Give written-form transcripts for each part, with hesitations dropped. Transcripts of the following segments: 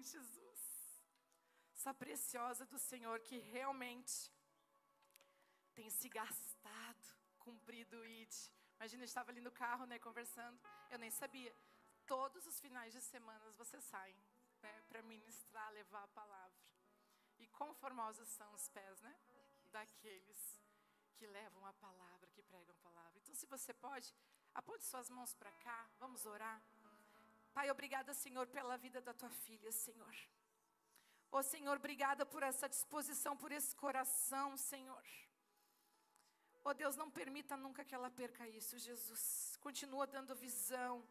Jesus. Essa preciosa do Senhor que realmente tem se gastado, cumprido o ID. Imagina, eu estava ali no carro, né, conversando. Eu nem sabia. Todos os finais de semana vocês saem, né, para ministrar, levar a palavra. E quão formosos são os pés, né? Daqueles que levam a palavra, que pregam a palavra. Então, se você pode, aponte suas mãos para cá, vamos orar. Pai, obrigada, Senhor, pela vida da tua filha, Senhor. Ô, Senhor, obrigada por essa disposição, por esse coração, Senhor. Ô, Deus, não permita nunca que ela perca isso, Jesus. Continua dando visão.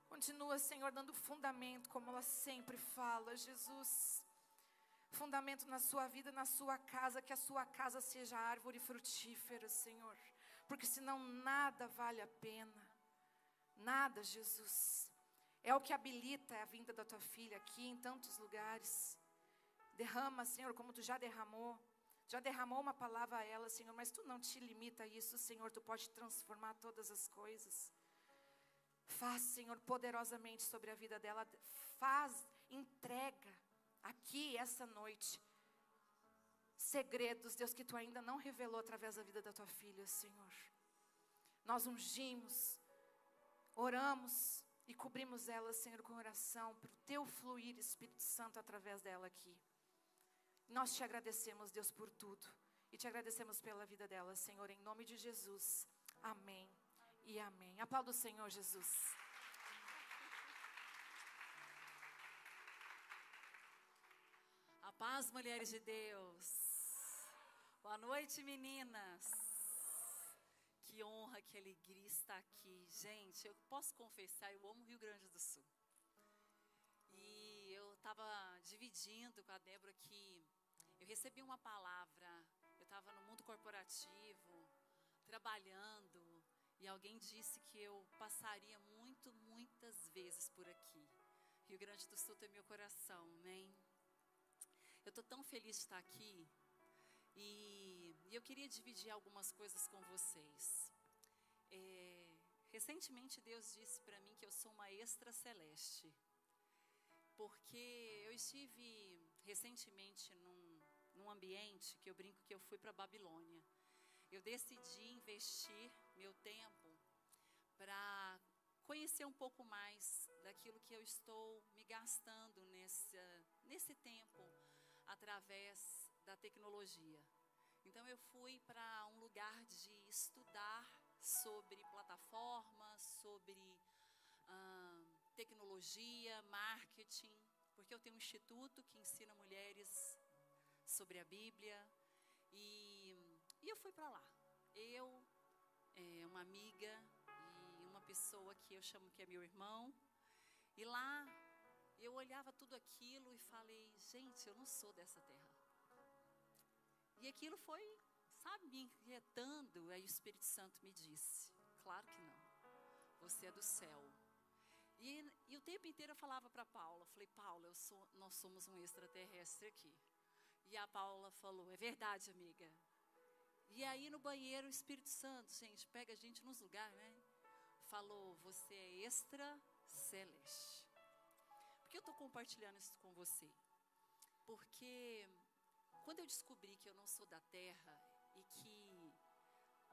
Continua, Senhor, dando fundamento, como ela sempre fala, Jesus. Fundamento na sua vida, na sua casa, que a sua casa seja árvore frutífera, Senhor. Porque senão nada vale a pena. Nada, Jesus. É o que habilita a vinda da tua filha aqui em tantos lugares. Derrama, Senhor, como tu já derramou. Já derramou uma palavra a ela, Senhor, mas tu não te limita a isso, Senhor. Tu pode transformar todas as coisas. Faz, Senhor, poderosamente sobre a vida dela. Faz, entrega. Aqui, essa noite, segredos, Deus, que tu ainda não revelou através da vida da tua filha, Senhor. Nós ungimos, oramos e cobrimos ela, Senhor, com oração, para o teu fluir, Espírito Santo, através dela aqui. Nós te agradecemos, Deus, por tudo. E te agradecemos pela vida dela, Senhor, em nome de Jesus. Amém e amém. Aplauda o Senhor, Jesus. A paz, mulheres de Deus. Boa noite, meninas. Que honra, que alegria estar aqui. Gente, eu posso confessar, eu amo o Rio Grande do Sul. E eu estava dividindo com a Débora que eu recebi uma palavra. Eu estava no mundo corporativo, trabalhando, e alguém disse que eu passaria muitas vezes por aqui. Rio Grande do Sul tem meu coração, amém? Eu estou tão feliz de estar aqui e eu queria dividir algumas coisas com vocês. Recentemente Deus disse para mim que eu sou uma extra celeste, porque eu estive recentemente num ambiente que eu brinco que eu fui para a Babilônia. Eu decidi investir meu tempo para conhecer um pouco mais daquilo que eu estou me gastando nesse tempo, através da tecnologia. Então eu fui para um lugar de estudar sobre plataformas, sobre tecnologia, marketing, porque eu tenho um instituto que ensina mulheres sobre a Bíblia, e eu fui para lá. Eu, uma amiga e uma pessoa que eu chamo que é meu irmão, e lá eu olhava tudo aquilo e falei, gente, eu não sou dessa terra. E aquilo foi, sabe, me inquietando. Aí o Espírito Santo me disse, claro que não, você é do céu. E o tempo inteiro eu falava para Paula, falei, Paula, nós somos um extraterrestre aqui. E a Paula falou, é verdade, amiga. E aí no banheiro o Espírito Santo, gente, pega a gente nos lugares, né? Falou, você é extra celeste. Por que eu estou compartilhando isso com você? Porque quando eu descobri que eu não sou da terra e que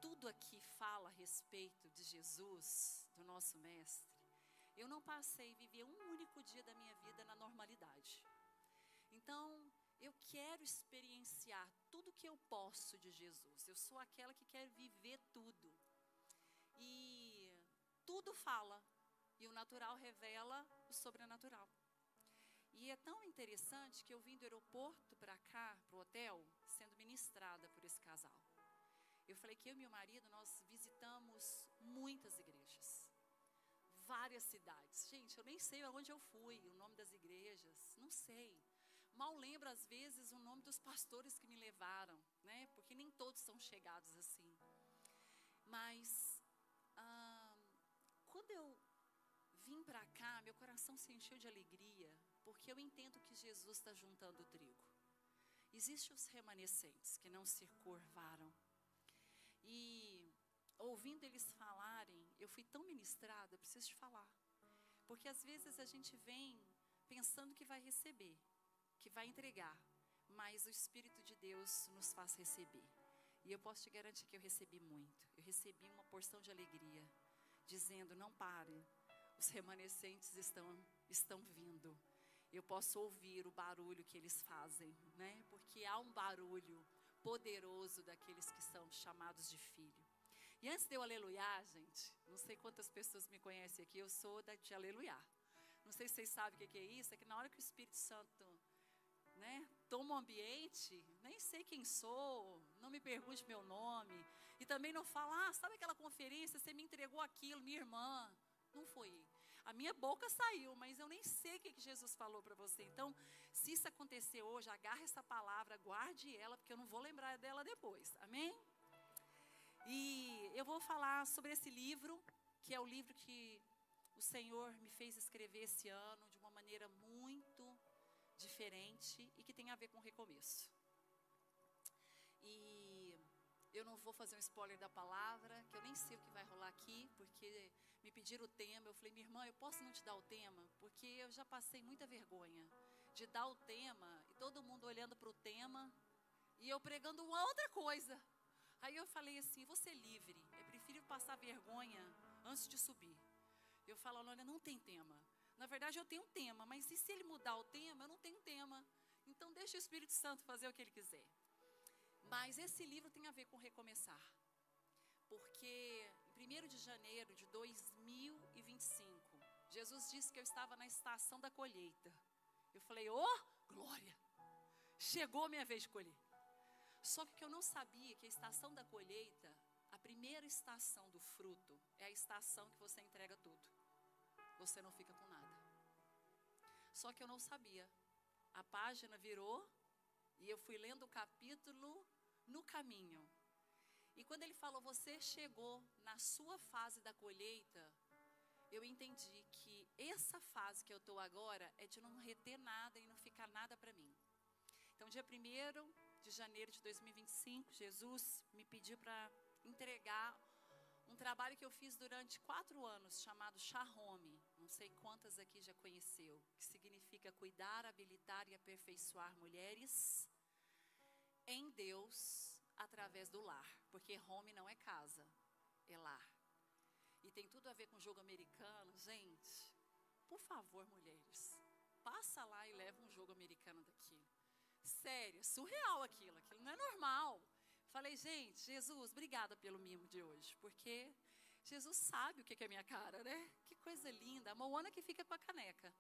tudo aqui fala a respeito de Jesus, do nosso mestre, eu não passei a viver um único dia da minha vida na normalidade. Então, eu quero experienciar tudo que eu posso de Jesus. Eu sou aquela que quer viver tudo. E tudo fala. E o natural revela o sobrenatural. E é tão interessante que eu vim do aeroporto para cá, para o hotel, sendo ministrada por esse casal. Eu falei que eu e meu marido, nós visitamos muitas igrejas. Várias cidades. Gente, eu nem sei aonde eu fui, o nome das igrejas, não sei. Mal lembro, às vezes, o nome dos pastores que me levaram, né? Porque nem todos são chegados assim. Mas, quando eu vim para cá, meu coração se encheu de alegria, porque eu entendo que Jesus está juntando o trigo. Existem os remanescentes que não se curvaram. E ouvindo eles falarem, eu fui tão ministrada, preciso te falar. Porque às vezes a gente vem pensando que vai receber, que vai entregar, mas o Espírito de Deus nos faz receber. E eu posso te garantir que eu recebi muito. Eu recebi uma porção de alegria, dizendo: não pare, os remanescentes estão vindo. Eu posso ouvir o barulho que eles fazem, né? Porque há um barulho poderoso daqueles que são chamados de filho. E antes de eu aleluiar, gente, não sei quantas pessoas me conhecem aqui, eu sou de aleluiar. Não sei se vocês sabem o que é isso, é que na hora que o Espírito Santo, né, toma o ambiente, nem sei quem sou, não me pergunte meu nome, e também não fala: sabe aquela conferência, você me entregou aquilo, minha irmã. Não foi. A minha boca saiu, mas eu nem sei o que Jesus falou para você. Então, se isso acontecer hoje, agarre essa palavra, guarde ela, porque eu não vou lembrar dela depois. Amém? E eu vou falar sobre esse livro, que é o livro que o Senhor me fez escrever esse ano, de uma maneira muito diferente e que tem a ver com recomeço. E eu não vou fazer um spoiler da palavra, que eu nem sei o que vai rolar aqui, porque me pediram o tema. Eu falei: minha irmã, eu posso não te dar o tema? Porque eu já passei muita vergonha de dar o tema e todo mundo olhando para o tema e eu pregando uma outra coisa. Aí eu falei assim: vou ser livre, eu prefiro passar vergonha antes de subir. Eu falo: olha, não tem tema. Na verdade eu tenho um tema, mas e se ele mudar o tema, eu não tenho tema. Então deixa o Espírito Santo fazer o que ele quiser. Mas esse livro tem a ver com recomeçar. Porque em 1º de janeiro de 2025, Jesus disse que eu estava na estação da colheita. Eu falei: glória, chegou a minha vez de colher. Só que eu não sabia que a estação da colheita, a primeira estação do fruto, é a estação que você entrega tudo. Você não fica com nada. Só que eu não sabia. A página virou e eu fui lendo o capítulo no caminho. E quando ele falou: você chegou na sua fase da colheita, eu entendi que essa fase que eu estou agora é de não reter nada e não ficar nada para mim. Então, dia 1º de janeiro de 2025, Jesus me pediu para entregar um trabalho que eu fiz durante 4 anos, chamado Shalom. Não sei quantas aqui já conheceu, que significa cuidar, habilitar e aperfeiçoar mulheres em Deus através do lar. Porque home não é casa, é lar. E tem tudo a ver com jogo americano. Gente, por favor, mulheres, passa lá e leva um jogo americano daqui. Sério, surreal aquilo não é normal. Falei: gente, Jesus, obrigada pelo mimo de hoje, porque Jesus sabe o que é minha cara, né? Que coisa linda. A Moana que fica com a caneca.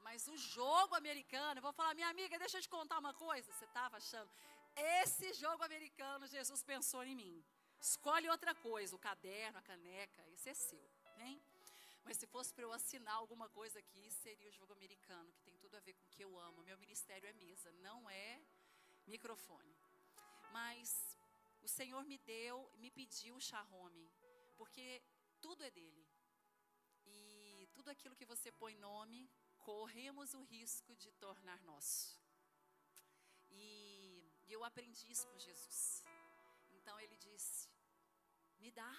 Mas o jogo americano, eu vou falar: minha amiga, deixa eu te contar uma coisa. Você estava achando? Esse jogo americano, Jesus pensou em mim. Escolhe outra coisa, o caderno, a caneca, esse é seu, hein? Mas se fosse para eu assinar alguma coisa aqui, seria o jogo americano, que tem tudo a ver com o que eu amo. Meu ministério é mesa, não é microfone. Mas o Senhor me pediu o Shalom, porque tudo é dele. E tudo aquilo que você põe nome, corremos o risco de tornar nosso. E eu aprendi isso com Jesus. Então ele disse: me dá.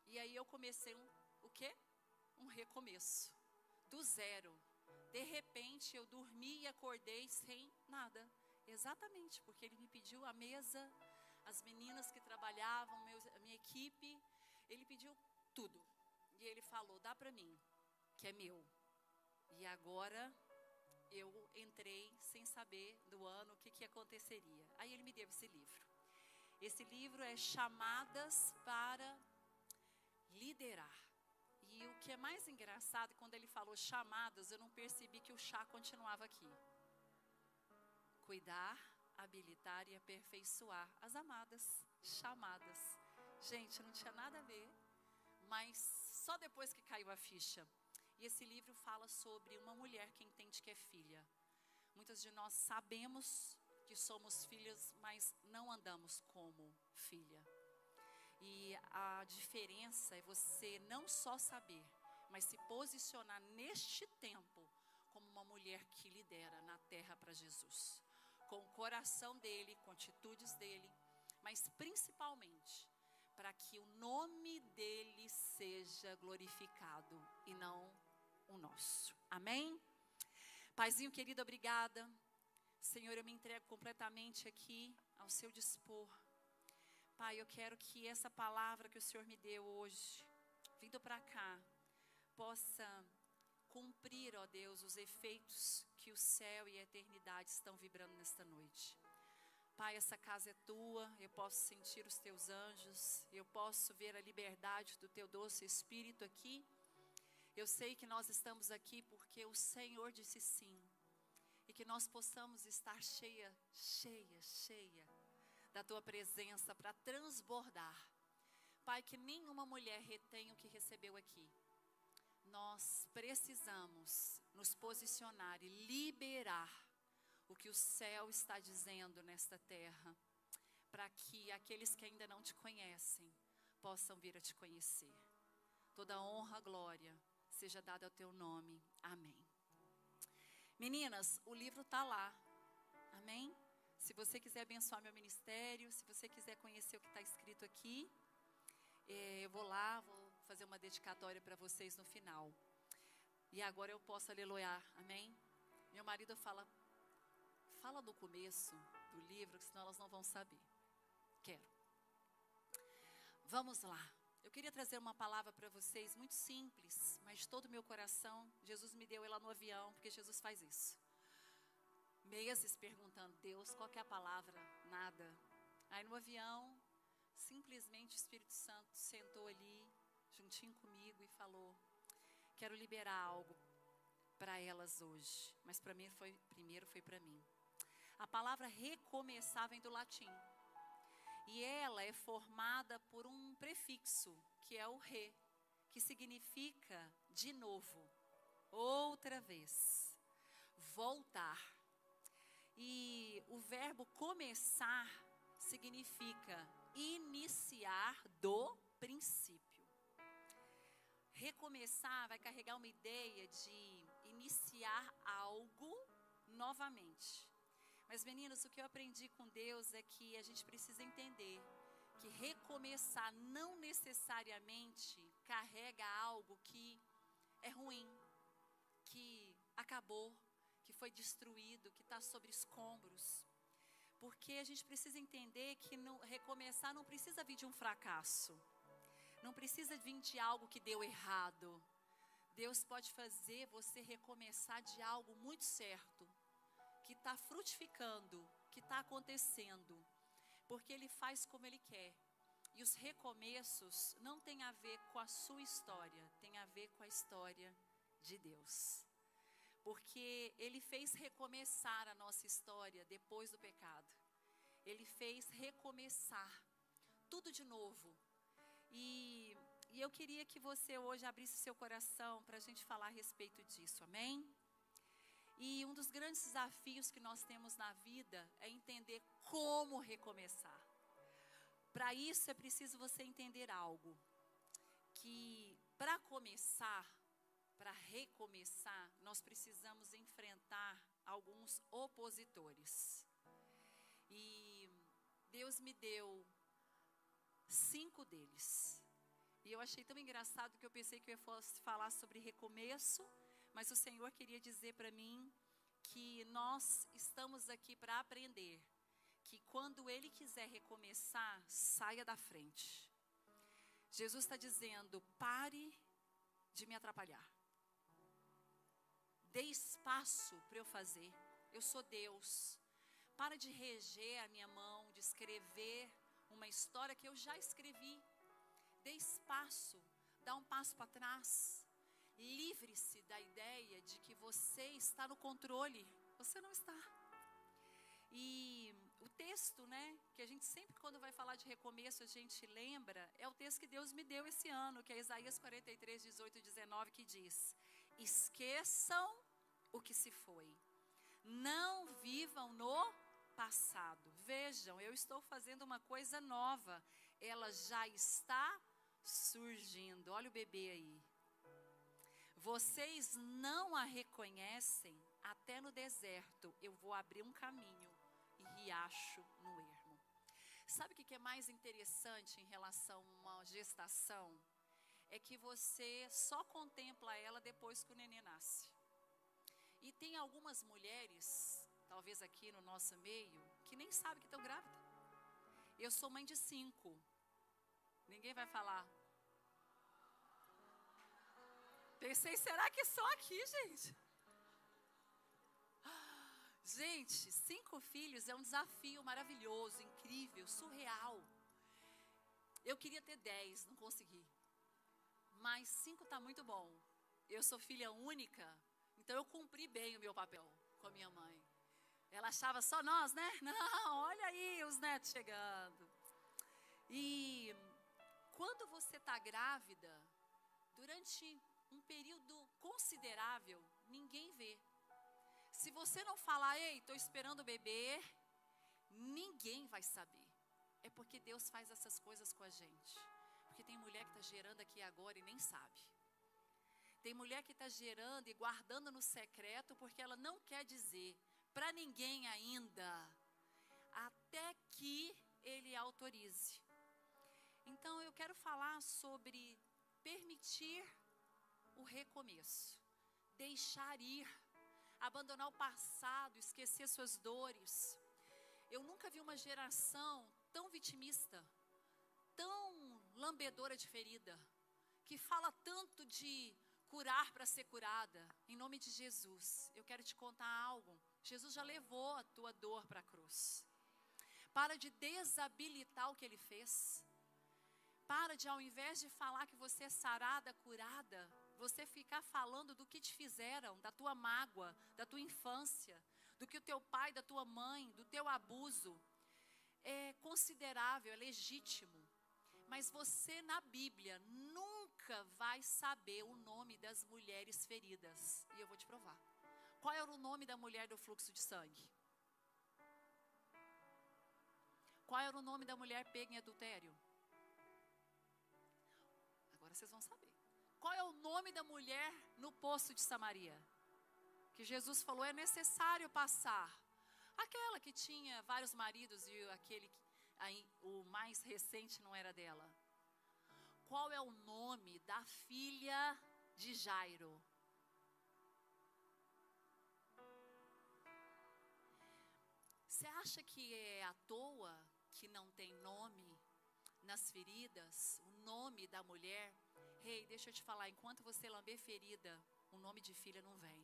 E aí eu comecei o quê? Um recomeço, do zero. De repente eu dormi e acordei sem nada. Exatamente, porque ele me pediu a mesa, as meninas que trabalhavam, a minha equipe, ele pediu tudo. E ele falou: dá para mim, que é meu. E agora eu entrei sem saber do ano o que aconteceria. Aí ele me deu esse livro. Esse livro é Chamadas para Liderar. E o que é mais engraçado, quando ele falou chamadas, eu não percebi que o chá continuava aqui. Cuidar, habilitar e aperfeiçoar as amadas, chamadas. Gente, não tinha nada a ver, mas só depois que caiu a ficha. E esse livro fala sobre uma mulher que entende que é filha. Muitas de nós sabemos que somos filhas, mas não andamos como filha. E a diferença é você não só saber, mas se posicionar neste tempo como uma mulher que lidera na terra para Jesus. Com o coração dele, com atitudes dele, mas principalmente para que o nome dele seja glorificado e não o nosso. Amém? Paizinho querido, obrigada. Senhor, eu me entrego completamente aqui ao seu dispor. Pai, eu quero que essa palavra que o Senhor me deu hoje, vindo para cá, possa cumprir, ó Deus, os efeitos que o céu e a eternidade estão vibrando nesta noite. Pai, essa casa é tua, eu posso sentir os teus anjos, eu posso ver a liberdade do teu doce Espírito aqui. Eu sei que nós estamos aqui porque o Senhor disse sim. E que nós possamos estar cheia da tua presença para transbordar. Pai, que nenhuma mulher retenha o que recebeu aqui. Nós precisamos nos posicionar e liberar o que o céu está dizendo nesta terra, para que aqueles que ainda não te conhecem possam vir a te conhecer. Toda honra, glória seja dada ao teu nome. Amém. Meninas, o livro está lá. Amém? Se você quiser abençoar meu ministério, se você quiser conhecer o que está escrito aqui, eu vou lá, vou fazer uma dedicatória para vocês no final. E agora eu posso aleluiar. Amém? Meu marido fala no começo do livro, senão elas não vão saber. Quero. Vamos lá. Eu queria trazer uma palavra para vocês muito simples, mas de todo o meu coração. Jesus me deu ela no avião, porque Jesus faz isso. Meses perguntando, Deus, qual que é a palavra? Nada. Aí no avião, simplesmente o Espírito Santo sentou ali, juntinho comigo e falou, quero liberar algo para elas hoje. Mas para mim primeiro foi para mim. A palavra recomeçar vem do latim. E ela é formada por um prefixo, que é o re, que significa de novo, outra vez, voltar. E o verbo começar significa iniciar do princípio. Recomeçar vai carregar uma ideia de iniciar algo novamente. Mas meninas, o que eu aprendi com Deus é que a gente precisa entender que recomeçar não necessariamente carrega algo que é ruim, que acabou, que foi destruído, que está sobre escombros. Porque a gente precisa entender que recomeçar não precisa vir de um fracasso, não precisa vir de algo que deu errado. Deus pode fazer você recomeçar de algo muito certo, que está frutificando, que está acontecendo, porque Ele faz como Ele quer. E os recomeços não têm a ver com a sua história, tem a ver com a história de Deus. Porque Ele fez recomeçar a nossa história depois do pecado. Ele fez recomeçar tudo de novo. E eu queria que você hoje abrisse seu coração para a gente falar a respeito disso, amém? E um dos grandes desafios que nós temos na vida é entender como recomeçar. Para isso é preciso você entender algo. Que para começar, para recomeçar, nós precisamos enfrentar alguns opositores. E Deus me deu 5 deles. E eu achei tão engraçado que eu pensei que eu fosse falar sobre recomeço. Mas o Senhor queria dizer para mim que nós estamos aqui para aprender que quando Ele quiser recomeçar, saia da frente. Jesus está dizendo, pare de me atrapalhar. Dê espaço para eu fazer. Eu sou Deus. Para de reger a minha mão, de escrever uma história que eu já escrevi. Dê espaço, dá um passo para trás. Livre-se da ideia de que você está no controle. Você não está. E o texto, que a gente sempre quando vai falar de recomeço a gente lembra, é o texto que Deus me deu esse ano, que é Isaías 43, 18 e 19, que diz: esqueçam o que se foi. Não vivam no passado. Vejam, eu estou fazendo uma coisa nova. Ela já está surgindo. Olha o bebê aí. Vocês não a reconhecem, até no deserto eu vou abrir um caminho e riacho no ermo. Sabe o que é mais interessante em relação a uma gestação? É que você só contempla ela depois que o neném nasce. E tem algumas mulheres, talvez aqui no nosso meio, que nem sabem que estão grávidas. Eu sou mãe de 5. Ninguém vai falar. Pensei, será que só aqui, gente? Gente, 5 filhos é um desafio maravilhoso, incrível, surreal. Eu queria ter 10, não consegui. Mas 5 está muito bom. Eu sou filha única, então eu cumpri bem o meu papel com a minha mãe. Ela achava só nós, né? Não, olha aí os netos chegando. E quando você está grávida, durante um período considerável, ninguém vê. Se você não falar, ei, estou esperando o bebê, ninguém vai saber. É porque Deus faz essas coisas com a gente. Porque tem mulher que está gerando aqui agora e nem sabe. Tem mulher que está gerando e guardando no secreto porque ela não quer dizer para ninguém ainda, até que Ele autorize. Então eu quero falar sobre permitir o recomeço, deixar ir, abandonar o passado, esquecer suas dores. Eu nunca vi uma geração tão vitimista, tão lambedora de ferida, que fala tanto de curar para ser curada. Em nome de Jesus, eu quero te contar algo. Jesus já levou a tua dor para a cruz. Para de desabilitar o que Ele fez. Para de, ao invés de falar que você é sarada, curada, você ficar falando do que te fizeram, da tua mágoa, da tua infância, do que o teu pai, da tua mãe, do teu abuso. É considerável, é legítimo. Mas você na Bíblia nunca vai saber o nome das mulheres feridas. E eu vou te provar. Qual era o nome da mulher do fluxo de sangue? Qual era o nome da mulher pega em adultério? Agora vocês vão saber. Qual é o nome da mulher no poço de Samaria? Que Jesus falou, é necessário passar. Aquela que tinha vários maridos e o mais recente não era dela. Qual é o nome da filha de Jairo? Você acha que é à toa que não tem nome nas feridas? O nome da mulher? Ei, deixa eu te falar, enquanto você lamber ferida, o nome de filha não vem.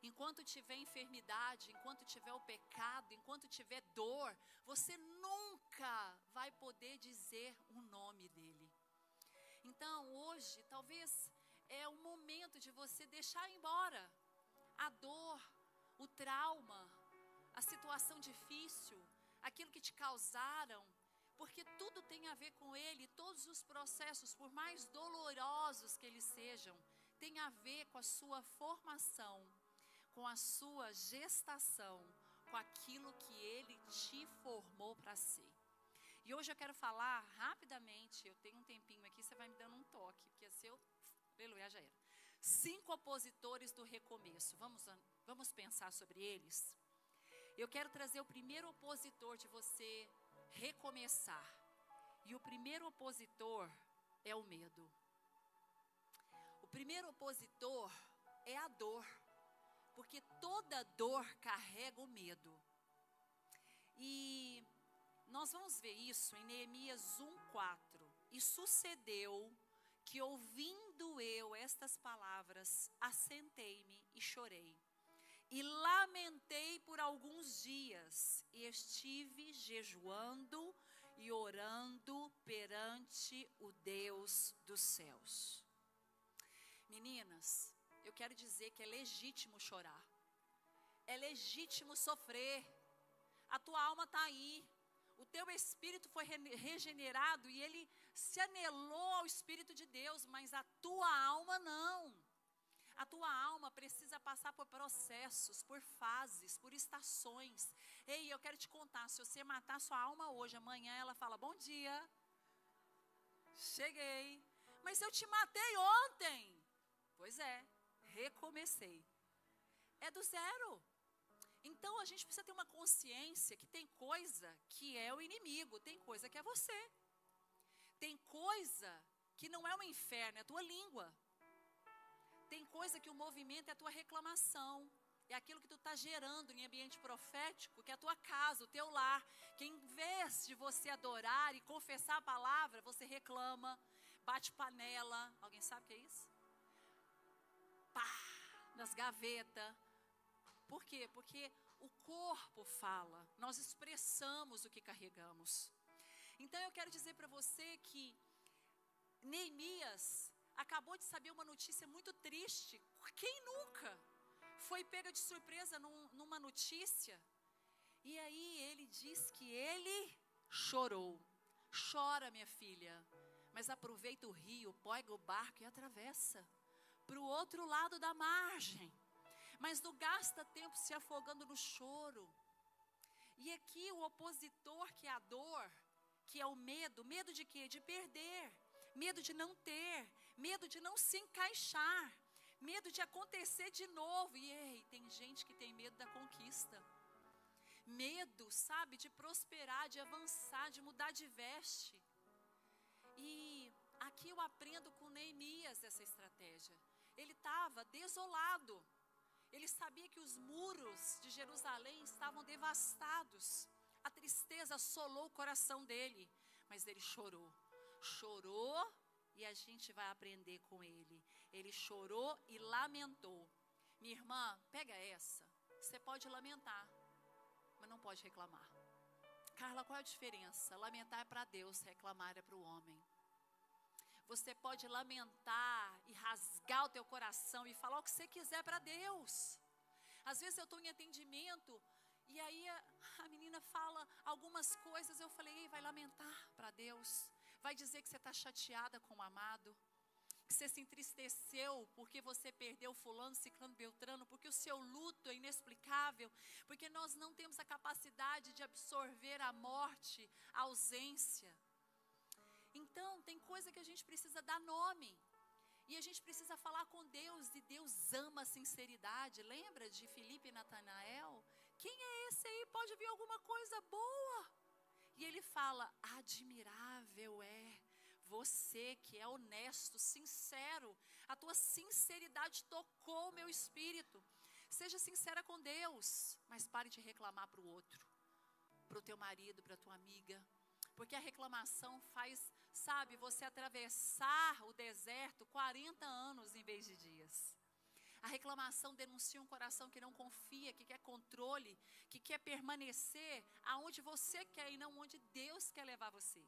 Enquanto tiver enfermidade, enquanto tiver o pecado, enquanto tiver dor, você nunca vai poder dizer o nome dele. Então, hoje, talvez é o momento de você deixar embora a dor, o trauma, a situação difícil, aquilo que te causaram, porque tudo tem a ver com ele. Todos os processos, por mais dolorosos que eles sejam, tem a ver com a sua formação, com a sua gestação, com aquilo que Ele te formou para ser. E hoje eu quero falar rapidamente, eu tenho um tempinho aqui, você vai me dando um toque, porque se eu, aleluia, já era. 5 opositores do recomeço, vamos pensar sobre eles? Eu quero trazer o primeiro opositor de você recomeçar. E o primeiro opositor é o medo. O primeiro opositor é a dor. Porque toda dor carrega o medo. E nós vamos ver isso em Neemias 1:4. E sucedeu que, ouvindo eu estas palavras, assentei-me e chorei. E lamentei por alguns dias, e estive jejuando e orando perante o Deus dos céus. Meninas, eu quero dizer que é legítimo chorar. É legítimo sofrer. A tua alma está aí. O teu espírito foi regenerado e ele se anelou ao Espírito de Deus, mas a tua alma não. A tua alma precisa passar por processos, por fases, por estações. Ei, eu quero te contar, se você matar sua alma hoje, amanhã ela fala, bom dia, cheguei. Mas eu te matei ontem. Pois é, recomecei. É do zero. Então a gente precisa ter uma consciência que tem coisa que é o inimigo, tem coisa que é você. Tem coisa que não é o inferno, é a tua língua. Tem coisa que o movimento é a tua reclamação. É aquilo que tu está gerando em ambiente profético, que é a tua casa, o teu lar. Que em vez de você adorar e confessar a palavra, você reclama, bate panela. Alguém sabe o que é isso? Pá, nas gavetas. Por quê? Porque o corpo fala, nós expressamos o que carregamos. Então eu quero dizer para você que Neemias acabou de saber uma notícia muito triste. Quem nunca foi pega de surpresa numa notícia? E aí ele diz que ele chorou. Chora, minha filha, mas aproveita o rio, pega o barco e atravessa para o outro lado da margem. Mas não gasta tempo se afogando no choro. E aqui o opositor, que é a dor, que é o medo. Medo de quê? De perder. Medo de não ter. Medo de não se encaixar. Medo de acontecer de novo. E ei, tem gente que tem medo da conquista. Medo, sabe, de prosperar, de avançar, de mudar de veste. E aqui eu aprendo com Neemias essa estratégia. Ele estava desolado. Ele sabia que os muros de Jerusalém estavam devastados. A tristeza assolou o coração dele. Mas ele chorou. Chorou e a gente vai aprender com ele. Ele chorou e lamentou. Minha irmã, pega essa. Você pode lamentar, mas não pode reclamar. Carla, qual é a diferença? Lamentar é para Deus, reclamar é para o homem. Você pode lamentar e rasgar o teu coração e falar o que você quiser para Deus. Às vezes eu estou em atendimento e aí a menina fala algumas coisas. Eu falei, ei, vai lamentar para Deus. Vai dizer que você está chateada com o amado. Que você se entristeceu porque você perdeu fulano, ciclano, beltrano. Porque o seu luto é inexplicável. Porque nós não temos a capacidade de absorver a morte, a ausência. Então, tem coisa que a gente precisa dar nome. E a gente precisa falar com Deus. E Deus ama a sinceridade. Lembra de Filipe e Natanael? Quem é esse aí? Pode vir alguma coisa boa. E ele fala, admirável é você que é honesto, sincero. A tua sinceridade tocou o meu espírito. Seja sincera com Deus. Mas pare de reclamar para o outro. Para o teu marido, para a tua amiga. Porque a reclamação faz, sabe, você atravessar o deserto 40 anos em vez de dias. A reclamação denuncia um coração que não confia, que quer controle, que quer permanecer aonde você quer e não onde Deus quer levar você.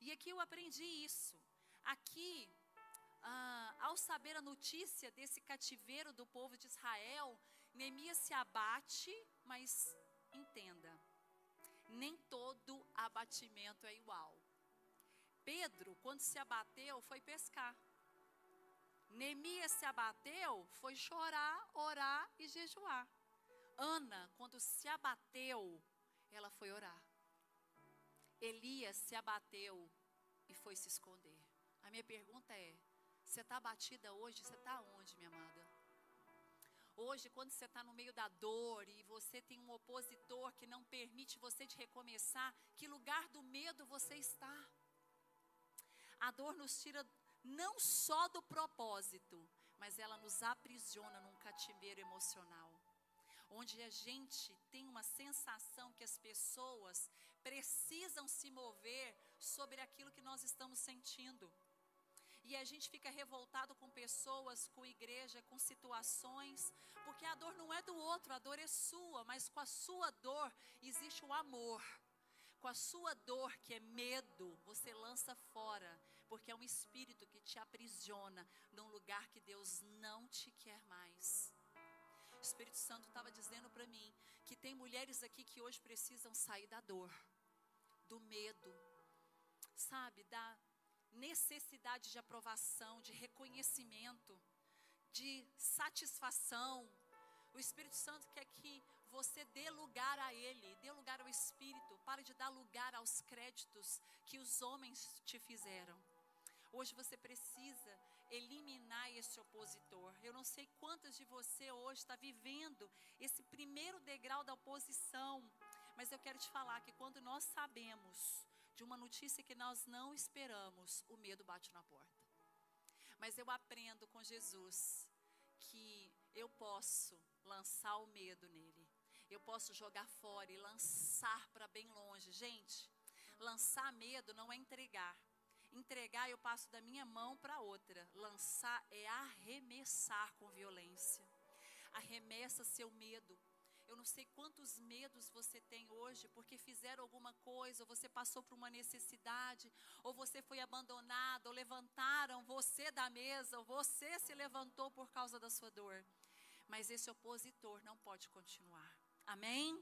E aqui eu aprendi isso. Aqui, ao saber a notícia desse cativeiro do povo de Israel, Neemias se abate, mas entenda. Nem todo abatimento é igual. Pedro, quando se abateu, foi pescar. Neemias se abateu, foi chorar, orar e jejuar. Ana, quando se abateu, ela foi orar. Elias se abateu e foi se esconder. A minha pergunta é, você está abatida hoje? Você está onde, minha amada? Hoje, quando você está no meio da dor e você tem um opositor que não permite você de recomeçar, que lugar do medo você está? A dor nos tira não só do propósito, mas ela nos aprisiona num cativeiro emocional. Onde a gente tem uma sensação que as pessoas precisam se mover sobre aquilo que nós estamos sentindo. E a gente fica revoltado com pessoas, com igreja, com situações, porque a dor não é do outro, a dor é sua, mas com a sua dor existe o amor. Com a sua dor, que é medo, você lança fora, porque é um espírito que te aprisiona num lugar que Deus não te quer mais. O Espírito Santo estava dizendo para mim que tem mulheres aqui que hoje precisam sair da dor, do medo, sabe, da necessidade de aprovação, de reconhecimento, de satisfação. O Espírito Santo quer que você dê lugar a Ele, dê lugar ao Espírito. Pare de dar lugar aos créditos que os homens te fizeram. Hoje você precisa eliminar esse opositor. Eu não sei quantas de você hoje está vivendo esse primeiro degrau da oposição, mas eu quero te falar que quando nós sabemos de uma notícia que nós não esperamos, o medo bate na porta. Mas eu aprendo com Jesus que eu posso lançar o medo nele. Eu posso jogar fora e lançar para bem longe. Gente, lançar medo não é entregar. Entregar eu passo da minha mão para outra. Lançar é arremessar com violência. Arremessa seu medo. Eu não sei quantos medos você tem hoje, porque fizeram alguma coisa, ou você passou por uma necessidade, ou você foi abandonado, ou levantaram você da mesa, ou você se levantou por causa da sua dor. Mas esse opositor não pode continuar. Amém?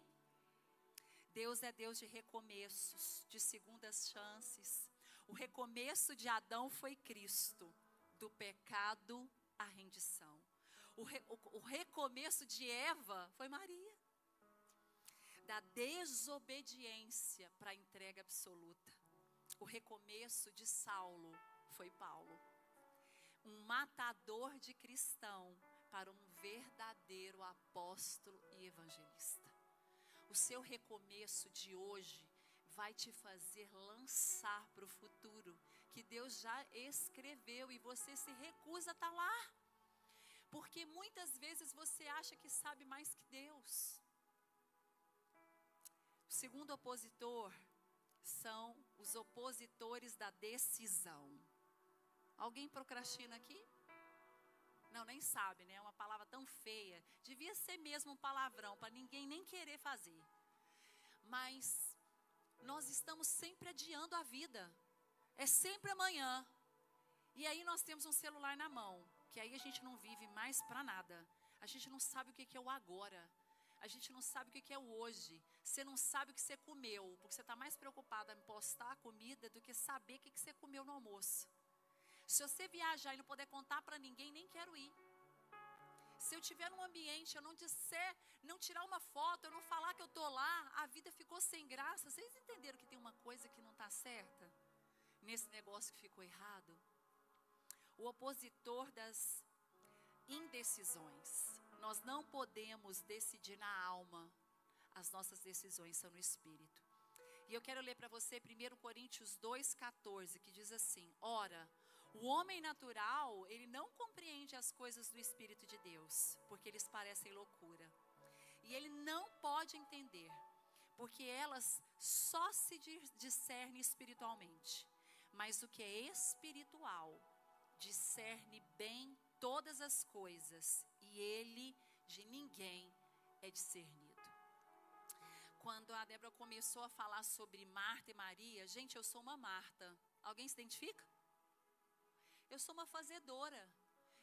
Deus é Deus de recomeços, de segundas chances. O recomeço de Adão foi Cristo, do pecado à rendição. O recomeço de Eva foi Maria, da desobediência para a entrega absoluta. O recomeço de Saulo foi Paulo, um matador de cristão para um verdadeiro apóstolo e evangelista. O seu recomeço de hoje vai te fazer lançar para o futuro que Deus já escreveu e você se recusa a estar lá. Porque muitas vezes você acha que sabe mais que Deus. O segundo opositor são os opositores da decisão. Alguém procrastina aqui? Não, nem sabe, né? É uma palavra tão feia. Devia ser mesmo um palavrão para ninguém nem querer fazer. Mas nós estamos sempre adiando a vida. É sempre amanhã. E aí nós temos um celular na mão. Que aí a gente não vive mais para nada. A gente não sabe o que é o agora. A gente não sabe o que é o hoje. Você não sabe o que você comeu. Porque você está mais preocupada em postar a comida do que saber o que você comeu no almoço. Se você viajar e não poder contar para ninguém, nem quero ir. Se eu estiver num ambiente, eu não disser, não tirar uma foto, eu não falar que eu estou lá, a vida ficou sem graça. Vocês entenderam que tem uma coisa que não está certa? Nesse negócio que ficou errado? O opositor das indecisões. Nós não podemos decidir na alma. As nossas decisões são no espírito. E eu quero ler para você 1 Coríntios 2,14, que diz assim: ora, o homem natural, ele não compreende as coisas do Espírito de Deus, porque eles parecem loucura. E ele não pode entender, porque elas só se discernem espiritualmente. Mas o que é espiritual discerne bem todas as coisas, e ele de ninguém é discernido. Quando a Débora começou a falar sobre Marta e Maria, gente, eu sou uma Marta. Alguém se identifica? Eu sou uma fazedora,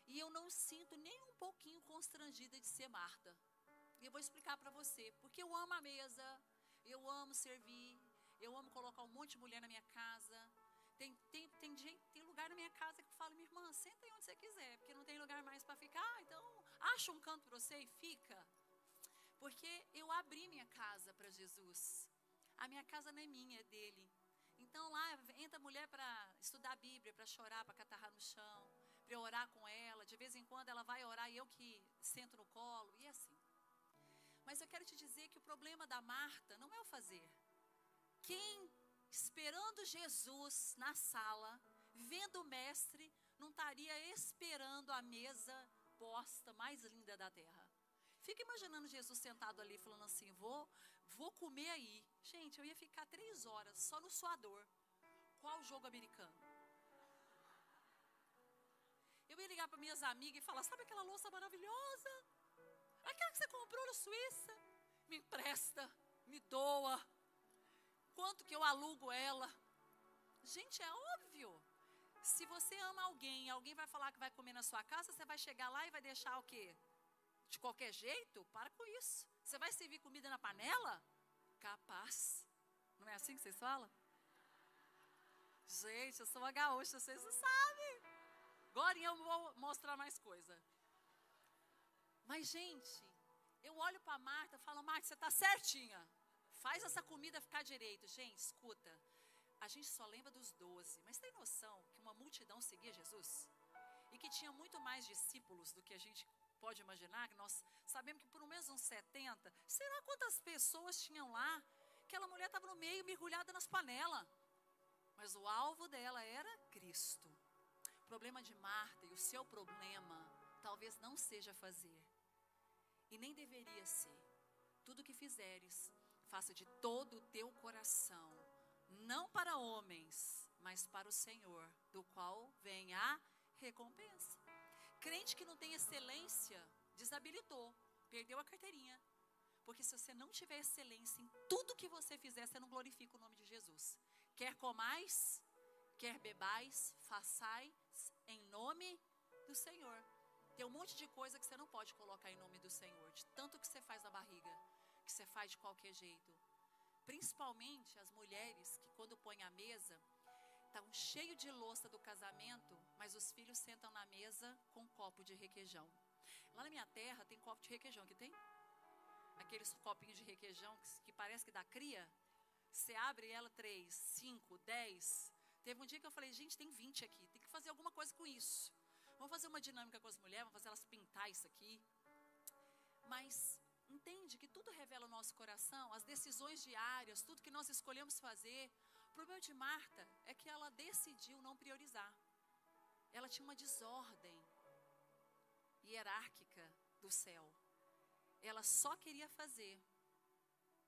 e eu não sinto nem um pouquinho constrangida de ser Marta. E eu vou explicar para você, porque eu amo a mesa, eu amo servir, eu amo colocar um monte de mulher na minha casa. Tem lugar na minha casa que eu falo: minha irmã, senta aí onde você quiser, porque não tem lugar mais para ficar, então acha um canto para você e fica. Porque eu abri minha casa para Jesus. A minha casa não é minha, é dele. Então lá entra a mulher para estudar a Bíblia, para chorar, para catarrar no chão, para eu orar com ela. De vez em quando ela vai orar e eu que sento no colo, e assim. Mas eu quero te dizer que o problema da Marta não é o fazer. Quem esperando Jesus na sala, vendo o mestre, não estaria esperando a mesa posta mais linda da terra? Fica imaginando Jesus sentado ali falando assim: vou comer aí. Gente, eu ia ficar 3 horas só no suador. Qual jogo americano? Eu ia ligar para minhas amigas e falar: sabe aquela louça maravilhosa? Aquela que você comprou na Suíça? Me empresta, me doa. Quanto que eu alugo ela? Gente, é óbvio. Se você ama alguém, alguém vai falar que vai comer na sua casa, você vai chegar lá e vai deixar o quê? De qualquer jeito? Para com isso. Você vai servir comida na panela? Capaz. Não é assim que vocês falam? Gente, eu sou uma gaúcha, vocês não sabem. Agora eu vou mostrar mais coisa. Mas, gente, eu olho para Marta e falo: Marta, você está certinha. Faz essa comida ficar direito. Gente, escuta. A gente só lembra dos 12. Mas tem noção que uma multidão seguia Jesus? E que tinha muito mais discípulos do que a gente pode imaginar, que nós sabemos que por menos uns 70, sei lá quantas pessoas tinham lá. Aquela mulher estava no meio, mergulhada nas panelas. Mas o alvo dela era Cristo. O problema de Marta e o seu problema talvez não seja fazer, e nem deveria ser. Tudo que fizeres, faça de todo o teu coração, não para homens, mas para o Senhor, do qual vem a recompensa. Crente que não tem excelência, desabilitou, perdeu a carteirinha. Porque se você não tiver excelência em tudo que você fizer, você não glorifica o nome de Jesus. Quer comais, quer bebais, façais em nome do Senhor. Tem um monte de coisa que você não pode colocar em nome do Senhor, de tanto que você faz na barriga, que você faz de qualquer jeito. Principalmente as mulheres que quando põem a mesa, estão cheio de louça do casamento, mas os filhos sentam na mesa com um copo de requeijão. Lá na minha terra tem copo de requeijão, que tem? Aqueles copinhos de requeijão que parece que dá cria. Você abre ela 3, 5, 10. Teve um dia que eu falei, gente, tem 20 aqui, tem que fazer alguma coisa com isso. Vamos fazer uma dinâmica com as mulheres, vamos fazer elas pintar isso aqui. Mas entende que tudo revela o nosso coração, as decisões diárias, tudo que nós escolhemos fazer. O problema de Marta é que ela decidiu não priorizar. Ela tinha uma desordem hierárquica do céu. Ela só queria fazer,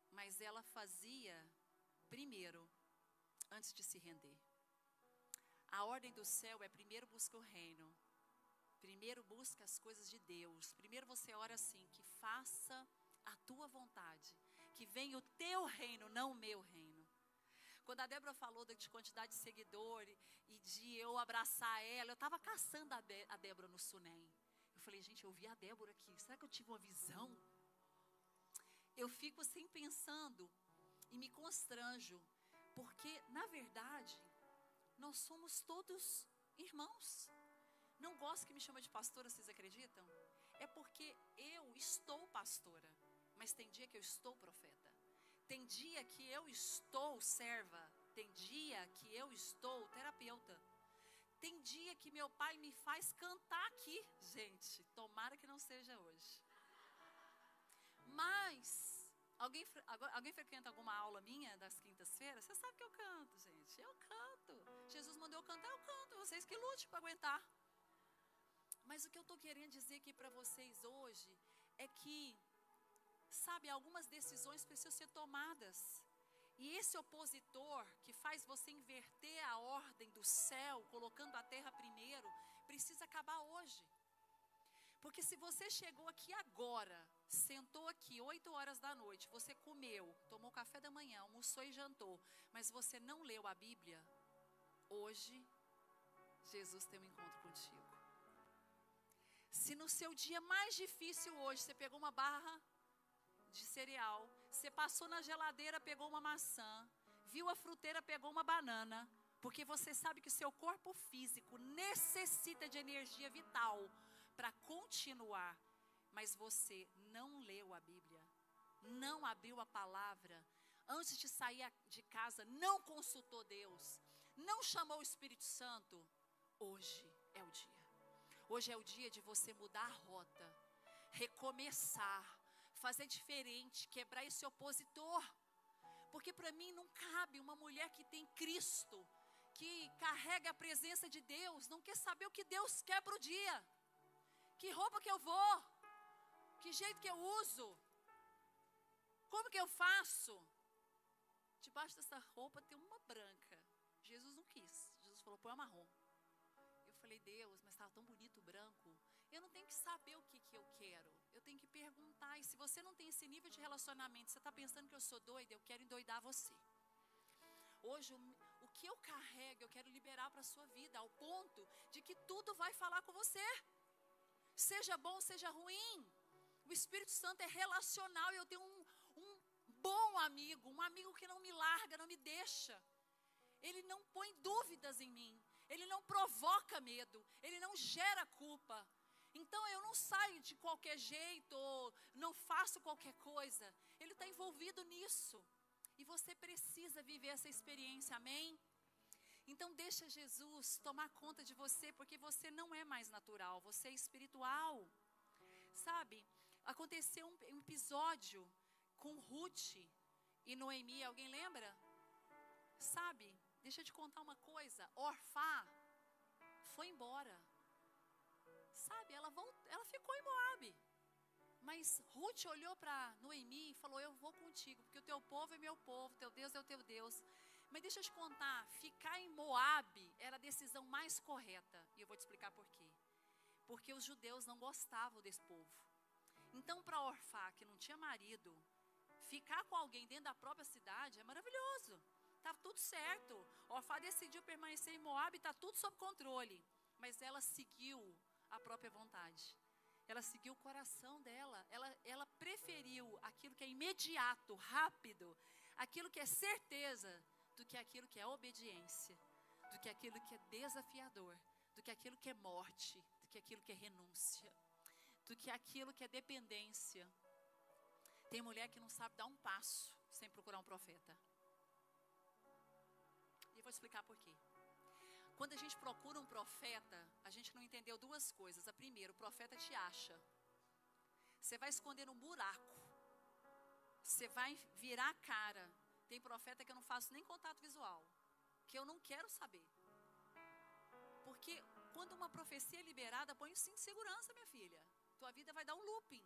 mas ela fazia primeiro, antes de se render. A ordem do céu é primeiro busca o reino, primeiro busca as coisas de Deus. Primeiro você ora assim, que faça a tua vontade, que venha o teu reino, não o meu reino. Quando a Débora falou de quantidade de seguidores e de eu abraçar ela, eu estava caçando a Débora no Sunem. Eu falei, gente, eu vi a Débora aqui, será que eu tive uma visão? Eu fico assim pensando e me constranjo, porque na verdade, nós somos todos irmãos. Não gosto que me chama de pastora, vocês acreditam? É porque eu estou pastora, mas tem dia que eu estou profeta. Tem dia que eu estou serva, tem dia que eu estou terapeuta. Tem dia que meu pai me faz cantar aqui, gente, tomara que não seja hoje. Mas, alguém frequenta alguma aula minha das quintas-feiras? Você sabe que eu canto, gente, eu canto. Jesus mandou eu cantar, eu canto, vocês que lutem para aguentar. Mas o que eu estou querendo dizer aqui para vocês hoje é que, sabe, algumas decisões precisam ser tomadas. E esse opositor que faz você inverter a ordem do céu, colocando a terra primeiro, precisa acabar hoje. Porque se você chegou aqui agora, sentou aqui 8 horas da noite, você comeu, tomou café da manhã, almoçou e jantou, mas você não leu a Bíblia, hoje Jesus tem um encontro contigo. Se no seu dia mais difícil hoje, você pegou uma barra de cereal, você passou na geladeira, pegou uma maçã, viu a fruteira, pegou uma banana, porque você sabe que o seu corpo físico necessita de energia vital para continuar, mas você não leu a Bíblia, não abriu a palavra, antes de sair de casa, não consultou Deus, não chamou o Espírito Santo, hoje é o dia. Hoje é o dia de você mudar a rota, recomeçar, fazer diferente, quebrar esse opositor. Porque para mim não cabe uma mulher que tem Cristo, que carrega a presença de Deus, não quer saber o que Deus quer para o dia. Que roupa que eu vou? Que jeito que eu uso? Como que eu faço? Debaixo dessa roupa tem uma branca. Jesus não quis. Jesus falou, põe uma marrom. Eu falei, Deus, mas estava tão bonito o branco. Eu não tenho que saber o que eu quero. Eu tenho que perguntar. E se você não tem esse nível de relacionamento, você está pensando que eu sou doida, eu quero endoidar você. Hoje, o que eu carrego, eu quero liberar para a sua vida, ao ponto de que tudo vai falar com você. Seja bom, seja ruim. O Espírito Santo é relacional. Eu tenho um bom amigo, um amigo que não me larga, não me deixa. Ele não põe dúvidas em mim. Ele não provoca medo. Ele não gera culpa. Então eu não saio de qualquer jeito, ou não faço qualquer coisa. Ele está envolvido nisso. E você precisa viver essa experiência, amém? Então deixa Jesus tomar conta de você, porque você não é mais natural, você é espiritual. Sabe, aconteceu um episódio com Ruth e Noemi, alguém lembra? Sabe, deixa eu te contar uma coisa, Orfá foi embora. Sabe, ela ficou em Moabe. Mas Ruth olhou para Noemi e falou: eu vou contigo, porque o teu povo é meu povo, teu Deus é o teu Deus. Mas deixa eu te contar, ficar em Moabe era a decisão mais correta. E eu vou te explicar por quê. Porque os judeus não gostavam desse povo. Então, para Orfá, que não tinha marido, ficar com alguém dentro da própria cidade é maravilhoso. Estava tudo certo. Orfá decidiu permanecer em Moabe, está tudo sob controle. Mas ela seguiu a própria vontade. Ela seguiu o coração dela. Ela preferiu aquilo que é imediato, rápido, aquilo que é certeza, do que aquilo que é obediência, do que aquilo que é desafiador, do que aquilo que é morte, do que aquilo que é renúncia, do que aquilo que é dependência. Tem mulher que não sabe dar um passo sem procurar um profeta. E eu vou explicar por quê. Quando a gente procura um profeta, a gente não entendeu duas coisas. A primeira, o profeta te acha. Você vai esconder num buraco. Você vai virar a cara. Tem profeta que eu não faço nem contato visual, que eu não quero saber. Porque quando uma profecia é liberada, põe o cinto de segurança, minha filha. Tua vida vai dar um looping.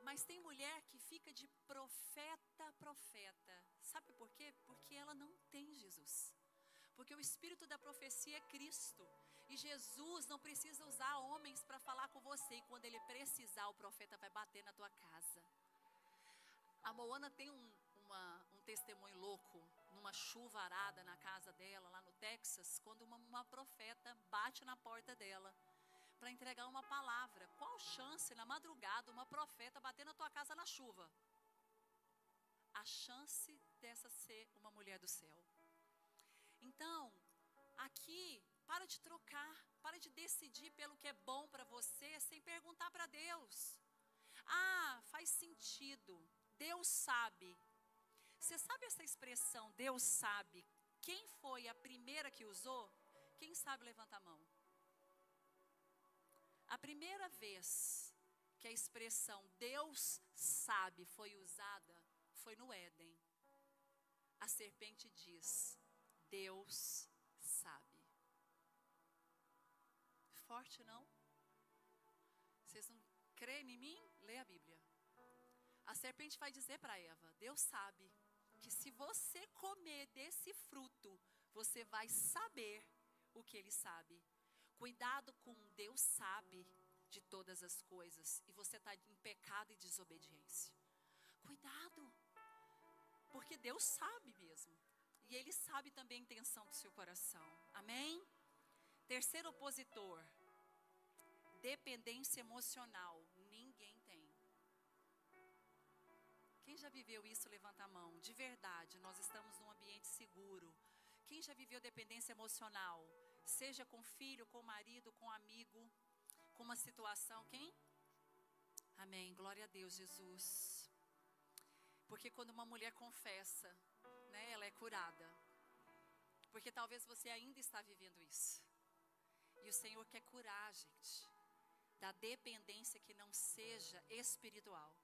Mas tem mulher que fica de profeta a profeta. Sabe por quê? Porque ela não tem Jesus. Porque o espírito da profecia é Cristo. E Jesus não precisa usar homens para falar com você. E quando ele precisar, o profeta vai bater na tua casa. A Moana tem um testemunho louco, numa chuvarada na casa dela, lá no Texas, quando uma profeta bate na porta dela para entregar uma palavra. Qual chance, na madrugada, uma profeta bater na tua casa na chuva? A chance dessa ser uma mulher do céu. Então, aqui, para de trocar, para de decidir pelo que é bom para você, sem perguntar para Deus. Ah, faz sentido, Deus sabe. Você sabe essa expressão, Deus sabe? Quem foi a primeira que usou? Quem sabe, levanta a mão. A primeira vez que a expressão Deus sabe foi usada foi no Éden. A serpente diz: Deus sabe. Forte, não? Vocês não creem em mim? Lê a Bíblia. A serpente vai dizer para Eva: Deus sabe que se você comer desse fruto, você vai saber o que Ele sabe. Cuidado com Deus sabe de todas as coisas e você está em pecado e desobediência. Cuidado, porque Deus sabe mesmo. E Ele sabe também a intenção do seu coração. Amém? Terceiro opositor: dependência emocional. Ninguém tem. Quem já viveu isso, levanta a mão. De verdade, nós estamos num ambiente seguro. Quem já viveu dependência emocional? Seja com filho, com marido, com amigo, com uma situação. Quem? Amém. Glória a Deus, Jesus. Porque quando uma mulher confessa, né, ela é curada. Porque talvez você ainda está vivendo isso. E o Senhor quer curar a gente da dependência que não seja espiritual.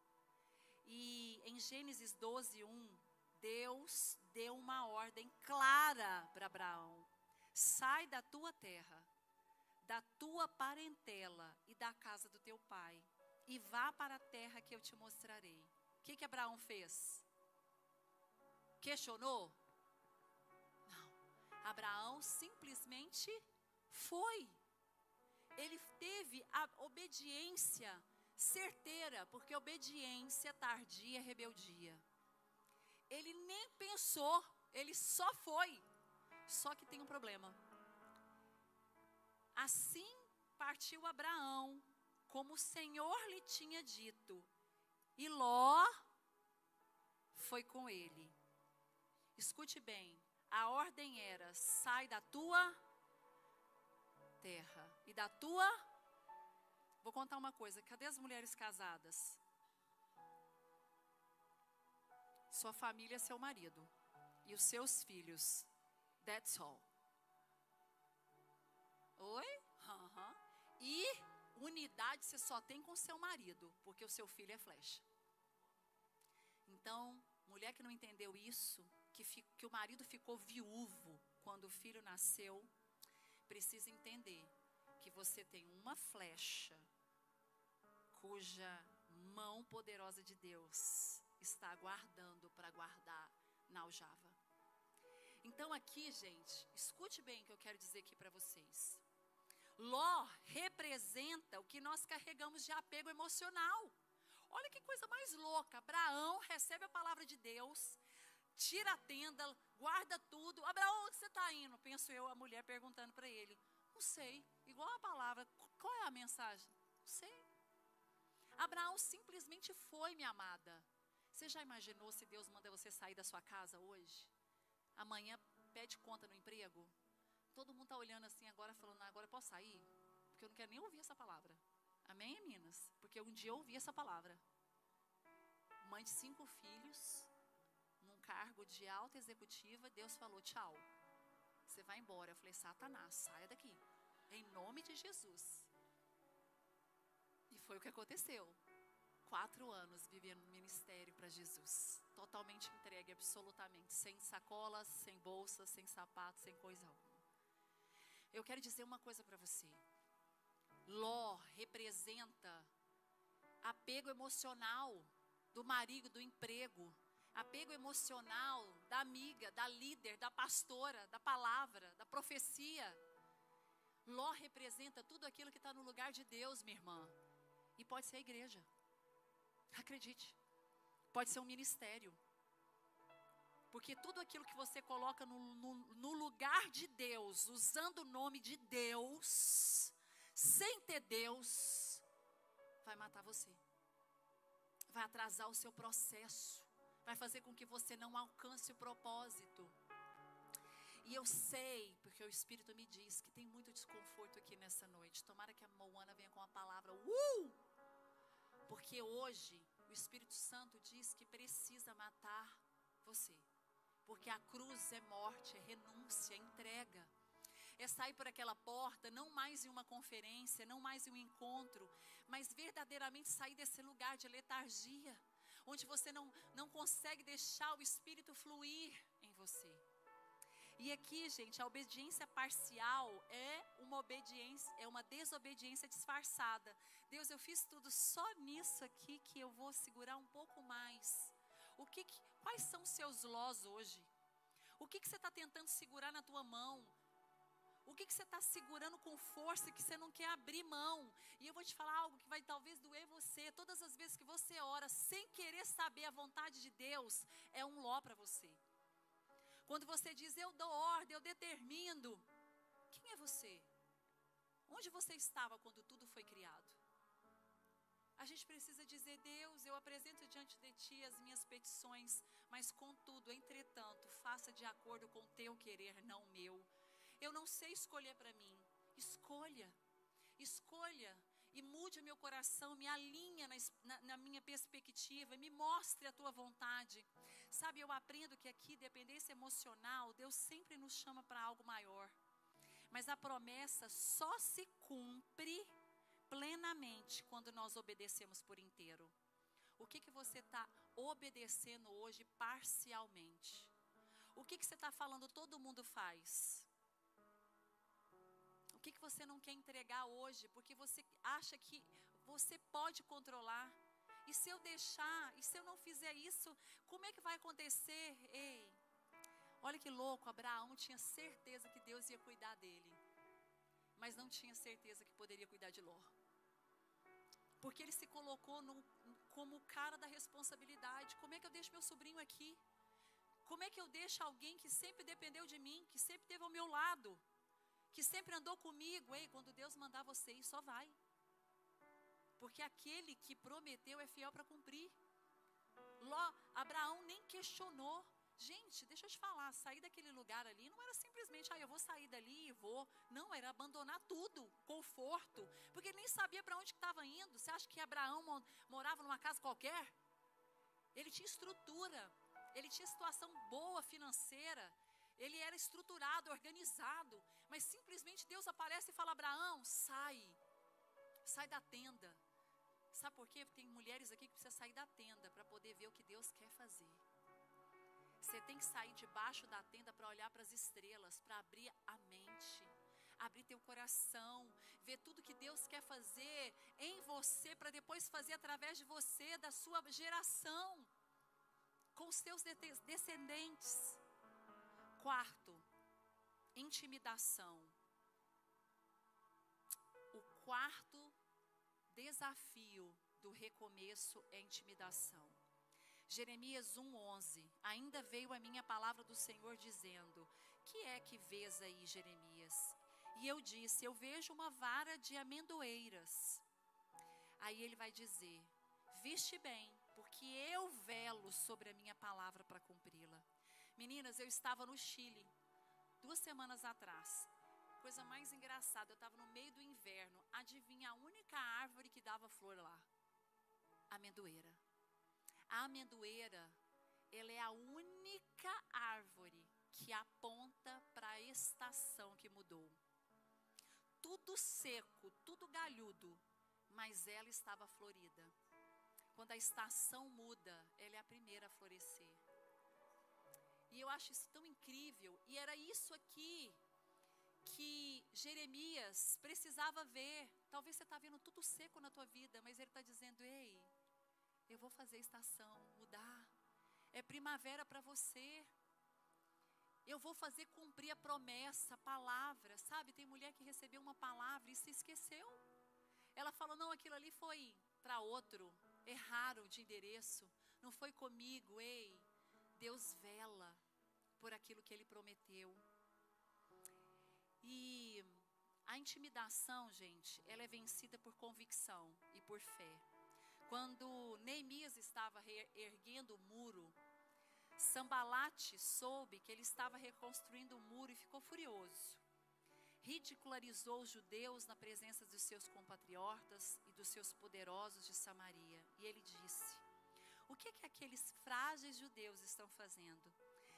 E em Gênesis 12:1, Deus deu uma ordem clara para Abraão: sai da tua terra, da tua parentela e da casa do teu pai, e vá para a terra que eu te mostrarei. O que Abraão fez? Questionou? Não. Abraão simplesmente foi. Ele teve a obediência certeira, porque obediência tardia é rebeldia. Ele nem pensou, ele só foi. Só que tem um problema. Assim partiu Abraão, como o Senhor lhe tinha dito, e Ló foi com ele. Escute bem, a ordem era: sai da tua terra e da tua... Vou contar uma coisa, cadê as mulheres casadas? Sua família é seu marido e os seus filhos. That's all. Oi? Uhum. E unidade você só tem com seu marido, porque o seu filho é flecha. Então, mulher que não entendeu isso, que o marido ficou viúvo quando o filho nasceu, precisa entender que você tem uma flecha cuja mão poderosa de Deus está aguardando para guardar na aljava. Então aqui, gente, escute bem o que eu quero dizer aqui para vocês. Ló representa o que nós carregamos de apego emocional. Olha que coisa mais louca. Abraão recebe a palavra de Deus, tira a tenda, guarda tudo. Abraão, onde você está indo? Penso eu, a mulher perguntando para ele. Não sei, igual a palavra. Qual é a mensagem? Não sei. Abraão simplesmente foi, minha amada. Você já imaginou se Deus manda você sair da sua casa hoje? Amanhã pede conta no emprego? Todo mundo está olhando assim agora, falando, agora eu posso sair? Porque eu não quero nem ouvir essa palavra. Amém, meninas? Porque um dia eu ouvi essa palavra. Mãe de 5 filhos, num cargo de alta executiva, Deus falou, tchau. Você vai embora. Eu falei, Satanás, saia daqui. Em nome de Jesus. E foi o que aconteceu. 4 anos vivendo no ministério para Jesus. Totalmente entregue, absolutamente. Sem sacolas, sem bolsas, sem sapatos, sem coisa alguma. Eu quero dizer uma coisa para você. Ló representa apego emocional do marido, do emprego. Apego emocional da amiga, da líder, da pastora, da palavra, da profecia. Ló representa tudo aquilo que está no lugar de Deus, minha irmã. E pode ser a igreja. Acredite. Pode ser um ministério. Porque tudo aquilo que você coloca no lugar de Deus, usando o nome de Deus, sem ter Deus, vai matar você. Vai atrasar o seu processo. Vai fazer com que você não alcance o propósito. E eu sei, porque o Espírito me diz que tem muito desconforto aqui nessa noite. Tomara que a Moana venha com a palavra porque hoje o Espírito Santo diz que precisa matar você. Porque a cruz é morte, é renúncia, é entrega. É sair por aquela porta, não mais em uma conferência, não mais em um encontro, mas verdadeiramente sair desse lugar de letargia, onde você não consegue deixar o Espírito fluir em você. E aqui, gente, a obediência parcial é uma desobediência disfarçada. Deus, eu fiz tudo só nisso aqui que eu vou segurar um pouco mais. Quais são os seus lós hoje? O que você está tentando segurar na tua mão? O que você está segurando com força que você não quer abrir mão? E eu vou te falar algo que vai talvez doer você. Todas as vezes que você ora sem querer saber a vontade de Deus, é um ló para você. Quando você diz, eu dou ordem, eu determino. Quem é você? Onde você estava quando tudo foi criado? A gente precisa dizer, Deus, eu apresento diante de Ti as minhas petições, mas contudo, entretanto, faça de acordo com o Teu querer, não o meu. Eu não sei escolher para mim. Escolha e mude o meu coração, me alinha na minha perspectiva, me mostre a Tua vontade. Sabe, eu aprendo que aqui, dependência emocional, Deus sempre nos chama para algo maior. Mas a promessa só se cumpre plenamente quando nós obedecemos por inteiro. O que você está obedecendo hoje parcialmente? O que você está falando todo mundo faz? O que você não quer entregar hoje porque você acha que você pode controlar? E se eu deixar, e se eu não fizer isso, como é que vai acontecer? Ei, olha que louco, Abraão tinha certeza que Deus ia cuidar dele, mas não tinha certeza que poderia cuidar de Ló. Porque ele se colocou como o cara da responsabilidade. Como é que eu deixo meu sobrinho aqui? Como é que eu deixo alguém que sempre dependeu de mim, que sempre esteve ao meu lado, que sempre andou comigo? Ei, quando Deus mandar você ir, só vai. Porque aquele que prometeu é fiel para cumprir. Abraão nem questionou. Gente, deixa eu te falar, sair daquele lugar ali não era simplesmente, eu vou sair dali e vou. Não, era abandonar tudo, conforto. Porque ele nem sabia para onde estava indo. Você acha que Abraão morava numa casa qualquer? Ele tinha estrutura, ele tinha situação boa financeira, ele era estruturado, organizado. Mas simplesmente Deus aparece e fala, Abraão, sai da tenda. Sabe por quê? Tem mulheres aqui que precisam sair da tenda para poder ver o que Deus quer fazer. Você tem que sair debaixo da tenda para olhar para as estrelas, para abrir a mente. abrir teu coração, ver tudo que Deus quer fazer em você, para depois fazer através de você, da sua geração, com os seus descendentes. Quarto, intimidação. O quarto desafio do recomeço é a intimidação. Jeremias 1:11, ainda veio a minha palavra do Senhor dizendo, que é que vês aí, Jeremias? E eu disse, eu vejo uma vara de amendoeiras. Aí ele vai dizer, viste bem, porque eu velo sobre a minha palavra para cumpri-la. Meninas, eu estava no Chile, 2 semanas atrás. Coisa mais engraçada, eu estava no meio do inverno. Adivinha a única árvore que dava flor lá? Amendoeira. A amendoeira, ela é a única árvore que aponta para a estação que mudou. Tudo seco, tudo galhudo, mas ela estava florida. Quando a estação muda, ela é a primeira a florescer. E eu acho isso tão incrível. E era isso aqui que Jeremias precisava ver. Talvez você está vendo tudo seco na tua vida, mas ele está dizendo, ei, eu vou fazer a estação mudar. É primavera para você. Eu vou fazer cumprir a promessa, a palavra. Sabe, tem mulher que recebeu uma palavra e se esqueceu. Ela falou, não, aquilo ali foi para outro. Erraram de endereço. Não foi comigo, ei. Deus vela por aquilo que Ele prometeu. E a intimidação, gente, ela é vencida por convicção e por fé. Quando Neemias estava erguendo o muro, Sambalate soube que ele estava reconstruindo o muro e ficou furioso. Ridicularizou os judeus na presença dos seus compatriotas e dos seus poderosos de Samaria. E ele disse, o que aqueles frágeis judeus estão fazendo?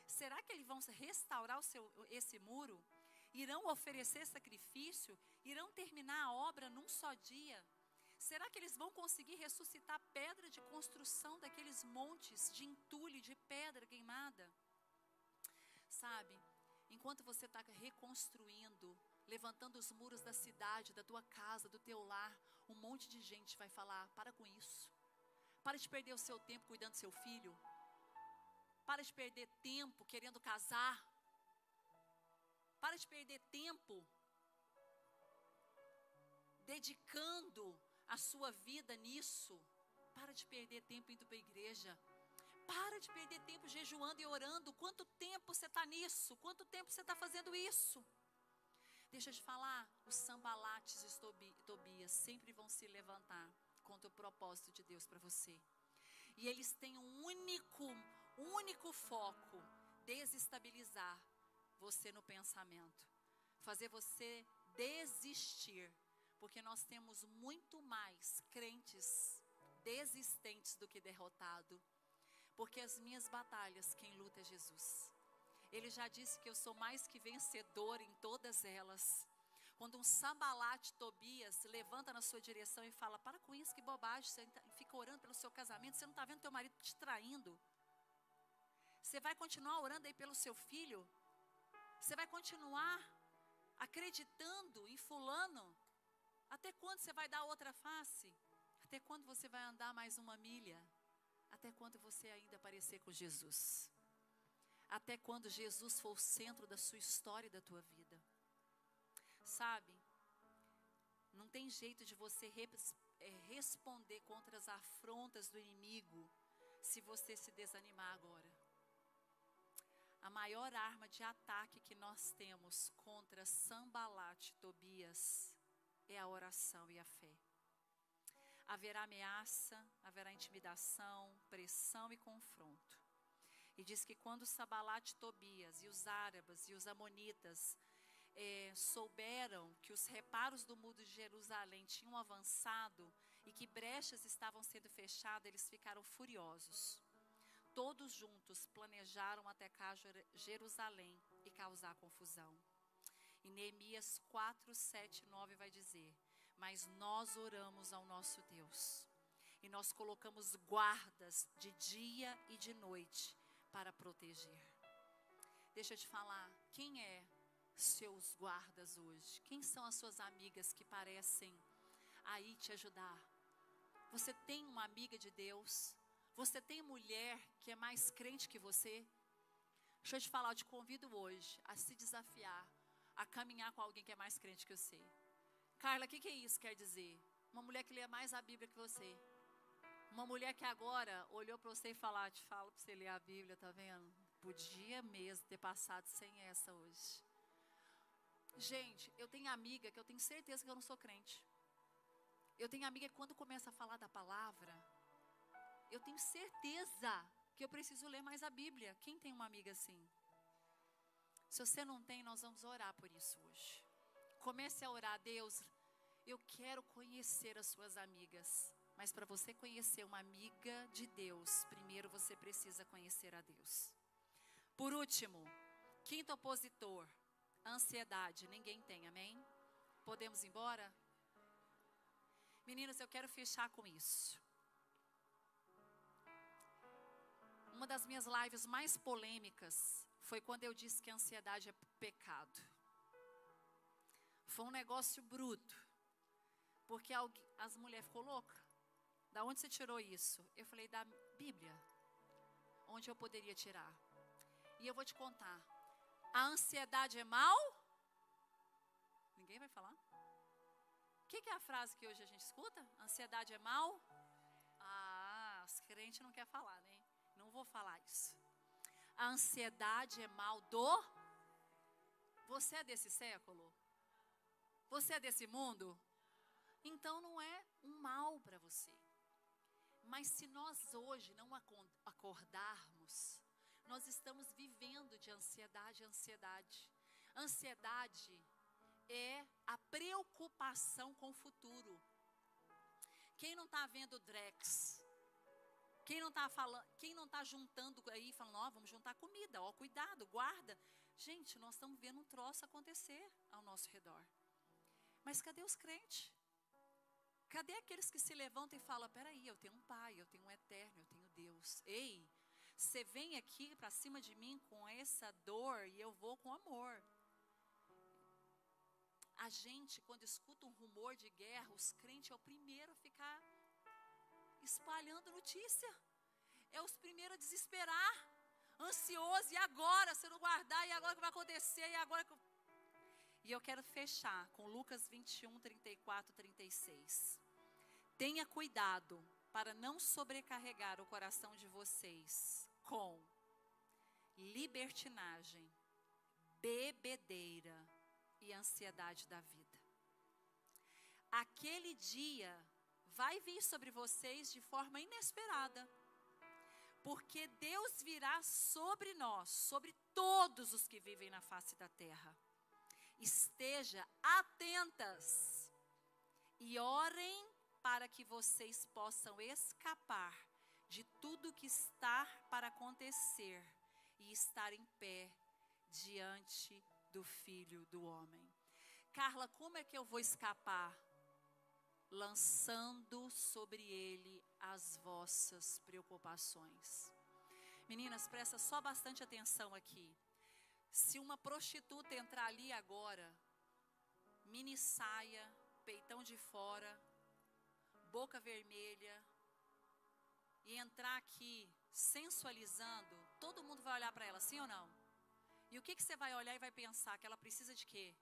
Será que eles vão restaurar esse muro? Irão oferecer sacrifício? Irão terminar a obra num só dia? Será que eles vão conseguir ressuscitar a pedra de construção daqueles montes de entulho, de pedra queimada? Sabe, enquanto você está reconstruindo, levantando os muros da cidade, da tua casa, do teu lar, um monte de gente vai falar, para com isso. Para de perder o seu tempo cuidando do seu filho. Para de perder tempo querendo casar. Para de perder tempo dedicando a sua vida nisso. Para de perder tempo indo para a igreja. Para de perder tempo jejuando e orando. Quanto tempo você está nisso? Quanto tempo você está fazendo isso? Deixa eu te falar, os Sambalates e Tobias sempre vão se levantar contra o propósito de Deus para você. E eles têm um único foco, desestabilizar você no pensamento, fazer você desistir, porque nós temos muito mais crentes desistentes do que derrotados, porque as minhas batalhas quem luta é Jesus. Ele já disse que eu sou mais que vencedor em todas elas. Quando um Sambalate Tobias levanta na sua direção e fala, para com isso, que bobagem, você fica orando pelo seu casamento, você não está vendo teu marido te traindo? Você vai continuar orando aí pelo seu filho? Você vai continuar acreditando em fulano? Até quando você vai dar outra face? Até quando você vai andar mais uma milha? Até quando você ainda parecer com Jesus? Até quando Jesus for o centro da sua história e da tua vida? Sabe, não tem jeito de você responder contra as afrontas do inimigo se você se desanimar agora. A maior arma de ataque que nós temos contra Sambalate, Tobias, é a oração e a fé. Haverá ameaça, haverá intimidação, pressão e confronto. E diz que quando Sambalate, Tobias e os árabes e os amonitas souberam que os reparos do muro de Jerusalém tinham avançado e que brechas estavam sendo fechadas, eles ficaram furiosos. Todos juntos planejaram atacar Jerusalém e causar confusão. E Neemias 4, 7, 9 vai dizer, mas nós oramos ao nosso Deus e nós colocamos guardas de dia e de noite para proteger. Deixa eu te falar, quem é seus guardas hoje? Quem são as suas amigas que parecem aí te ajudar? Você tem uma amiga de Deus? Você tem mulher que é mais crente que você? Deixa eu te falar, eu te convido hoje a se desafiar, a caminhar com alguém que é mais crente que você. Carla, o que isso quer dizer? Uma mulher que lê mais a Bíblia que você. Uma mulher que agora olhou para você e falou, te falo para você ler a Bíblia, tá vendo? Podia mesmo ter passado sem essa hoje. Gente, eu tenho amiga que eu tenho certeza que eu não sou crente. Eu tenho amiga que quando começa a falar da palavra, eu tenho certeza que eu preciso ler mais a Bíblia. Quem tem uma amiga assim? Se você não tem, nós vamos orar por isso hoje. Comece a orar, Deus, eu quero conhecer as suas amigas. Mas para você conhecer uma amiga de Deus, primeiro você precisa conhecer a Deus. Por último, quinto opositor, ansiedade. Ninguém tem, amém? Podemos ir embora? Meninas, eu quero fechar com isso. Uma das minhas lives mais polêmicas foi quando eu disse que a ansiedade é pecado. Foi um negócio bruto. Porque as mulheres ficou louca. Da onde você tirou isso? Eu falei, da Bíblia. Onde eu poderia tirar? E eu vou te contar. A ansiedade é mal? Ninguém vai falar? O que é a frase que hoje a gente escuta? Ansiedade é mal? Ah, os crentes não querem falar, né? Não vou falar isso. A ansiedade é mal do... Você é desse século? Você é desse mundo? Então não é um mal para você. Mas se nós hoje não acordarmos, nós estamos vivendo de ansiedade em ansiedade. Ansiedade é a preocupação com o futuro. Quem não está vendo Drex? Quem não está falando? Quem não está juntando aí, falando, ó, vamos juntar comida, ó, cuidado, guarda. Gente, nós estamos vendo um troço acontecer ao nosso redor. Mas cadê os crentes? Cadê aqueles que se levantam e falam, peraí, eu tenho um pai, eu tenho um eterno, eu tenho Deus. Ei, você vem aqui para cima de mim com essa dor e eu vou com amor. A gente, quando escuta um rumor de guerra, os crentes é o primeiro a ficar espalhando notícia. É os primeiros a desesperar, ansioso, e agora, se eu não guardar, e agora o que vai acontecer, e agora... E eu quero fechar com Lucas 21, 34, 36. Tenha cuidado para não sobrecarregar o coração de vocês com libertinagem, bebedeira e ansiedade da vida. Aquele dia vai vir sobre vocês de forma inesperada, porque Deus virá sobre nós, sobre todos os que vivem na face da terra. Esteja atentas e orem para que vocês possam escapar de tudo que está para acontecer e estar em pé diante do Filho do Homem. Carla, como é que eu vou escapar? Lançando sobre ele as vossas preocupações. Meninas, presta só bastante atenção aqui. Se uma prostituta entrar ali agora, mini saia, peitão de fora, boca vermelha, e entrar aqui sensualizando, todo mundo vai olhar para ela, sim ou não? E o que você vai olhar e vai pensar? Que ela precisa de quê?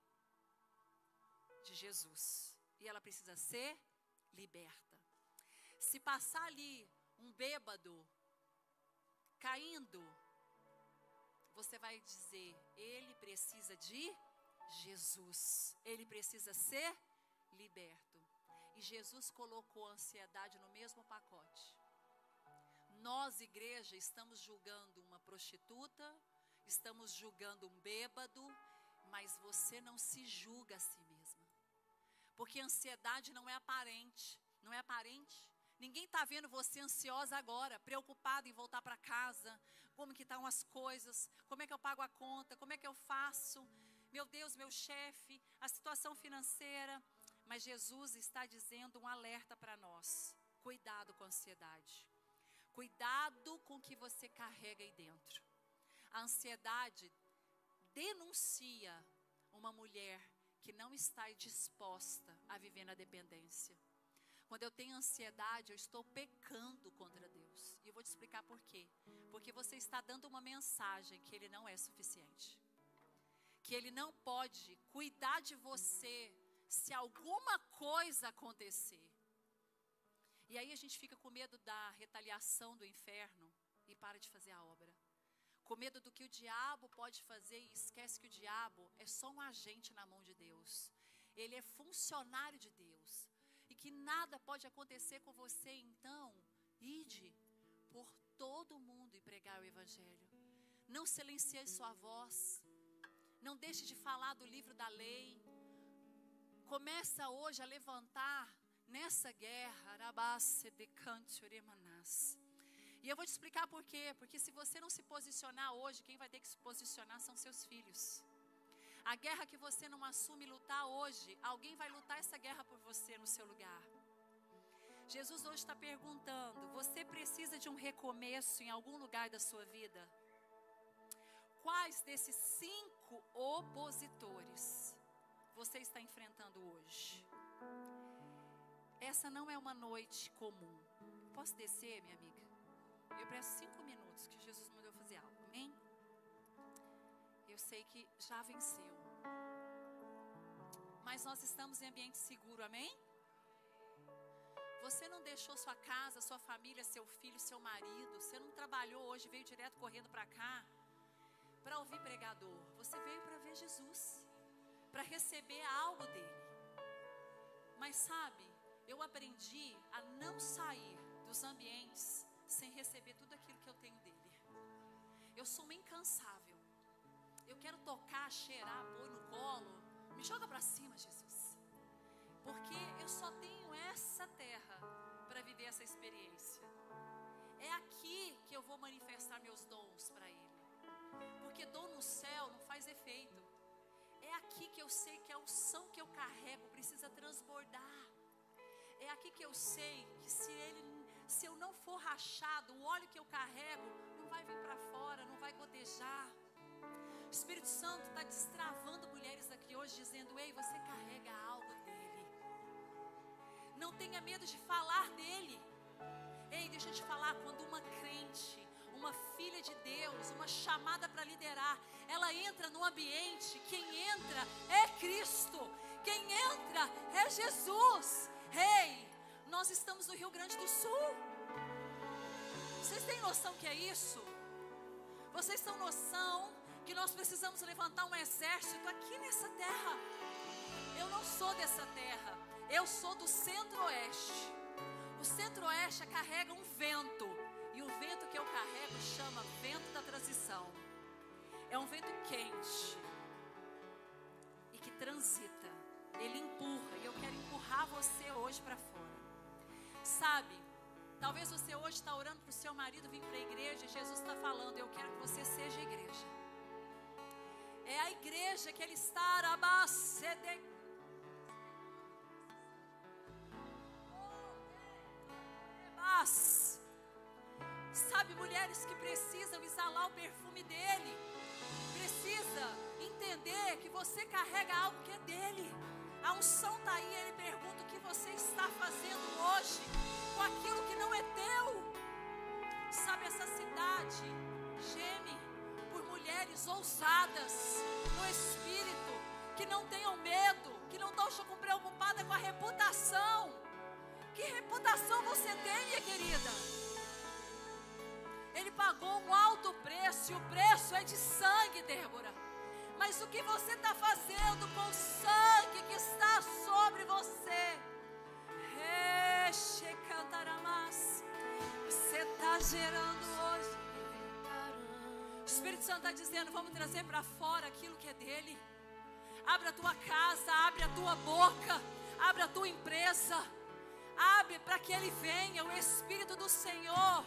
De Jesus. E ela precisa ser liberta. Se passar ali um bêbado caindo, você vai dizer, ele precisa de Jesus. Ele precisa ser liberto. E Jesus colocou a ansiedade no mesmo pacote. Nós, igreja, estamos julgando uma prostituta, estamos julgando um bêbado, mas você não se julga a si mesma. Porque a ansiedade não é aparente. Não é aparente. Ninguém está vendo você ansiosa agora, preocupada em voltar para casa. Como que estão as coisas? Como é que eu pago a conta? Como é que eu faço? Meu Deus, meu chefe, a situação financeira. Mas Jesus está dizendo um alerta para nós. Cuidado com a ansiedade. Cuidado com o que você carrega aí dentro. A ansiedade denuncia uma mulher que não está disposta a viver na dependência. Quando eu tenho ansiedade, eu estou pecando contra Deus. E eu vou te explicar por quê. Porque você está dando uma mensagem que Ele não é suficiente. Que Ele não pode cuidar de você se alguma coisa acontecer. E aí a gente fica com medo da retaliação do inferno e para de fazer a obra. Com medo do que o diabo pode fazer e esquece que o diabo é só um agente na mão de Deus. Ele é funcionário de Deus. E que nada pode acontecer com você, então, ide por todo o mundo e pregar o Evangelho. Não silencie sua voz. Não deixe de falar do livro da lei. Começa hoje a levantar nessa guerra. E eu vou te explicar por quê. Porque se você não se posicionar hoje, quem vai ter que se posicionar são seus filhos. A guerra que você não assume lutar hoje, alguém vai lutar essa guerra por você no seu lugar. Jesus hoje está perguntando: você precisa de um recomeço em algum lugar da sua vida? Quais desses 5 opositores você está enfrentando hoje? Essa não é uma noite comum. Posso descer, minha amiga? Eu presto 5 minutos que Jesus mandou fazer algo, amém? Eu sei que já venceu. Mas nós estamos em ambiente seguro, amém? Você não deixou sua casa, sua família, seu filho, seu marido. Você não trabalhou hoje, veio direto correndo para cá para ouvir pregador. Você veio para ver Jesus, para receber algo dele. Mas sabe, eu aprendi a não sair dos ambientes sem receber tudo aquilo que eu tenho dele. Eu sou uma incansável. Eu quero tocar, cheirar, pôr no colo. Me joga para cima, Jesus. Porque eu só tenho essa terra para viver essa experiência. É aqui que eu vou manifestar meus dons para Ele. Porque dom no céu não faz efeito. É aqui que eu sei que a unção que eu carrego precisa transbordar. É aqui que eu sei que se eu não for rachado, o óleo que eu carrego não vai vir para fora, não vai gotejar. O Espírito Santo está destravando mulheres aqui hoje, dizendo: ei, você carrega algo dele. Não tenha medo de falar dele. Ei, deixa eu te falar, quando uma crente, uma filha de Deus, uma chamada para liderar, ela entra no ambiente, quem entra é Cristo, quem entra é Jesus. Ei, nós estamos no Rio Grande do Sul. Vocês têm noção que é isso? Vocês têm noção que nós precisamos levantar um exército aqui nessa terra? Eu não sou dessa terra, eu sou do Centro-Oeste. O Centro-Oeste carrega um vento, e o vento que eu carrego chama vento da transição. É um vento quente e que transita, ele empurra, e eu quero empurrar você hoje para fora. Sabe, talvez você hoje está orando para o seu marido vir para a igreja, e Jesus está falando: eu quero que você seja a igreja. É a igreja que ele está sabe, mulheres que precisam exalar o perfume dele, precisa entender que você carrega algo que é dele. A unção está aí. Ele pergunta: o que você está fazendo hoje com aquilo que não é teu? Sabe, essa cidade geme por mulheres ousadas no espírito, que não tenham medo, que não estão preocupadas com a reputação. Que reputação você tem, minha querida? Ele pagou um alto preço, e o preço é de sangue, Débora. Mas o que você está fazendo com o sangue que está sobre você? Você está gerando hoje. O Espírito Santo está dizendo: vamos trazer para fora aquilo que é dele. Abre a tua casa, abre a tua boca, abre a tua empresa, abre para que ele venha. O Espírito do Senhor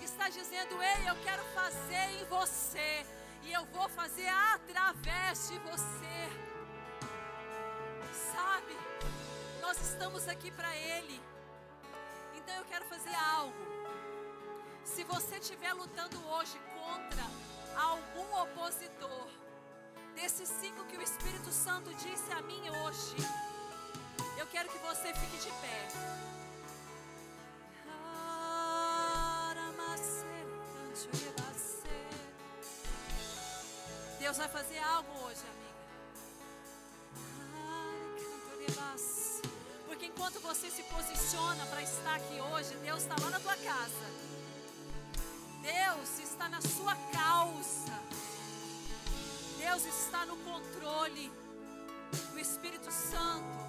está dizendo: ei, eu quero fazer em você, e eu vou fazer através de você. Sabe, nós estamos aqui para ele. Então eu quero fazer algo. Se você estiver lutando hoje contra algum opositor, desses 5 que o Espírito Santo disse a mim hoje, eu quero que você fique de pé. Deus vai fazer algo hoje, amiga. Porque enquanto você se posiciona para estar aqui hoje, Deus está lá na tua casa. Deus está na sua causa. Deus está no controle. O Espírito Santo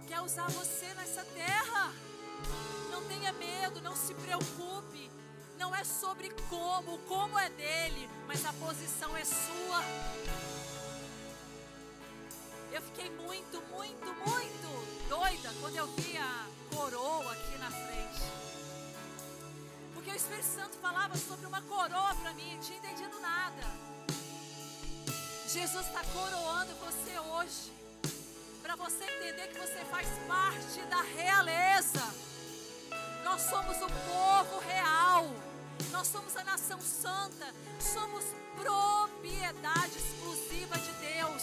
quer usar você nessa terra. Não tenha medo, não se preocupe. Não é sobre como, o como é dele, mas a posição é sua. Eu fiquei muito doida quando eu vi a coroa aqui na frente. Porque o Espírito Santo falava sobre uma coroa para mim, não tinha entendido nada. Jesus está coroando você hoje, para você entender que você faz parte da realeza. Nós somos o povo real. Nós somos a nação santa, somos propriedade exclusiva de Deus.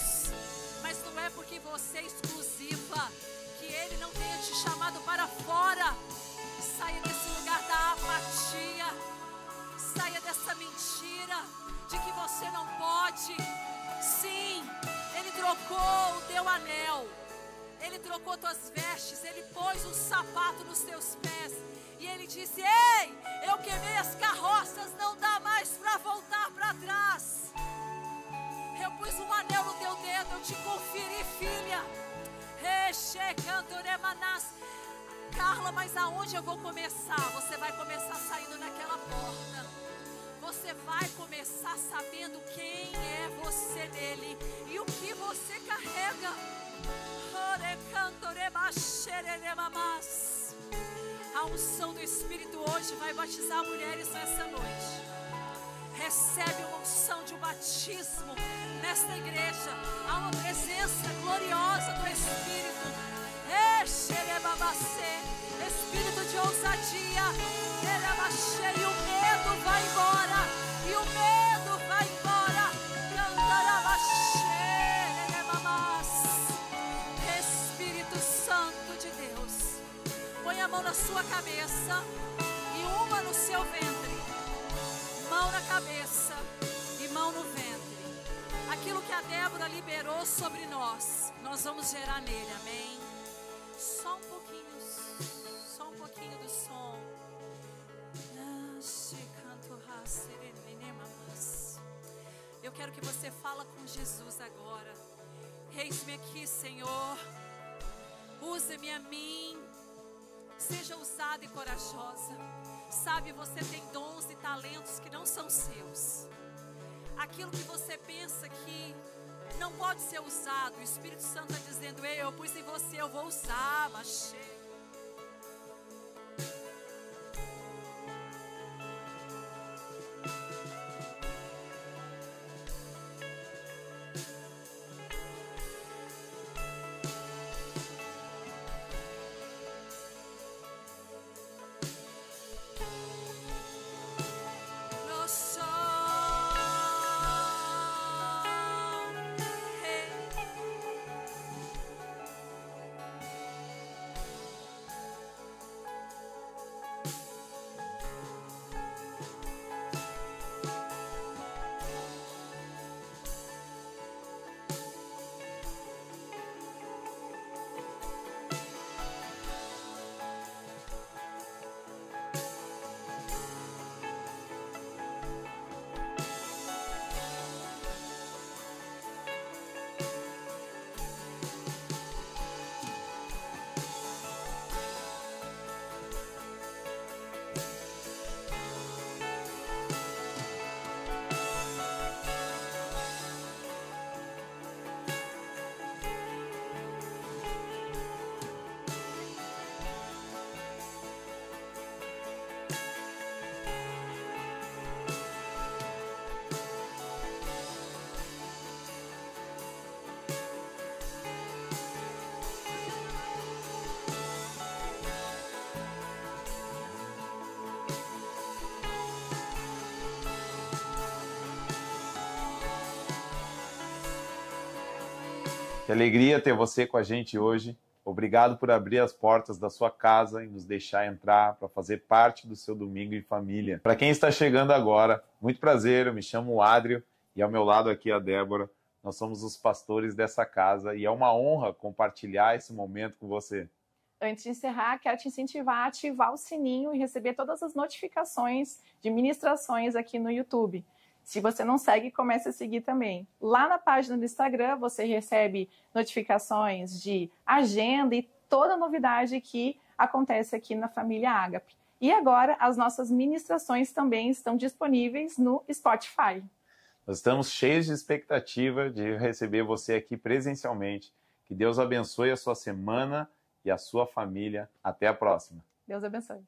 Mas não é porque você é exclusiva que Ele não tenha te chamado para fora. Saia desse lugar da apatia, saia dessa mentira de que você não pode. Sim, Ele trocou o teu anel, Ele trocou tuas vestes, Ele pôs um sapato nos teus pés. E Ele disse: ei, eu queimei as carroças, não dá mais para voltar para trás. Eu pus um anel no teu dedo, eu te conferi, filha. Carla, mas aonde eu vou começar? Você vai começar saindo naquela porta. Você vai começar sabendo quem é você nele e o que você carrega. A unção do Espírito hoje vai batizar mulheres nessa noite. Recebe uma unção de um batismo nesta igreja. Há uma presença gloriosa do Espírito. Espírito de ousadia. E o medo vai embora. E o medo vai embora. Espírito Santo de Deus, põe a mão na sua cabeça e uma no seu ventre. Mão na cabeça e mão no ventre. Aquilo que a Débora liberou sobre nós, nós vamos gerar nele, amém? Só um pouquinho do som. Eu quero que você fala com Jesus agora. Eis-me aqui, Senhor. Use-me a mim. Seja ousada e corajosa. Sabe, você tem dons e talentos que não são seus. Aquilo que você pensa que não pode ser usado, o Espírito Santo está dizendo: ei, eu pus em você, eu vou usar, mas Que alegria ter você com a gente hoje. Obrigado por abrir as portas da sua casa e nos deixar entrar para fazer parte do seu domingo em família. Para quem está chegando agora, muito prazer, eu me chamo Adrio e ao meu lado aqui a Débora. Nós somos os pastores dessa casa e é uma honra compartilhar esse momento com você. Antes de encerrar, quero te incentivar a ativar o sininho e receber todas as notificações de ministrações aqui no YouTube. Se você não segue, comece a seguir também. Lá na página do Instagram, você recebe notificações de agenda e toda novidade que acontece aqui na família Ágape. E agora, as nossas ministrações também estão disponíveis no Spotify. Nós estamos cheios de expectativa de receber você aqui presencialmente. Que Deus abençoe a sua semana e a sua família. Até a próxima. Deus abençoe.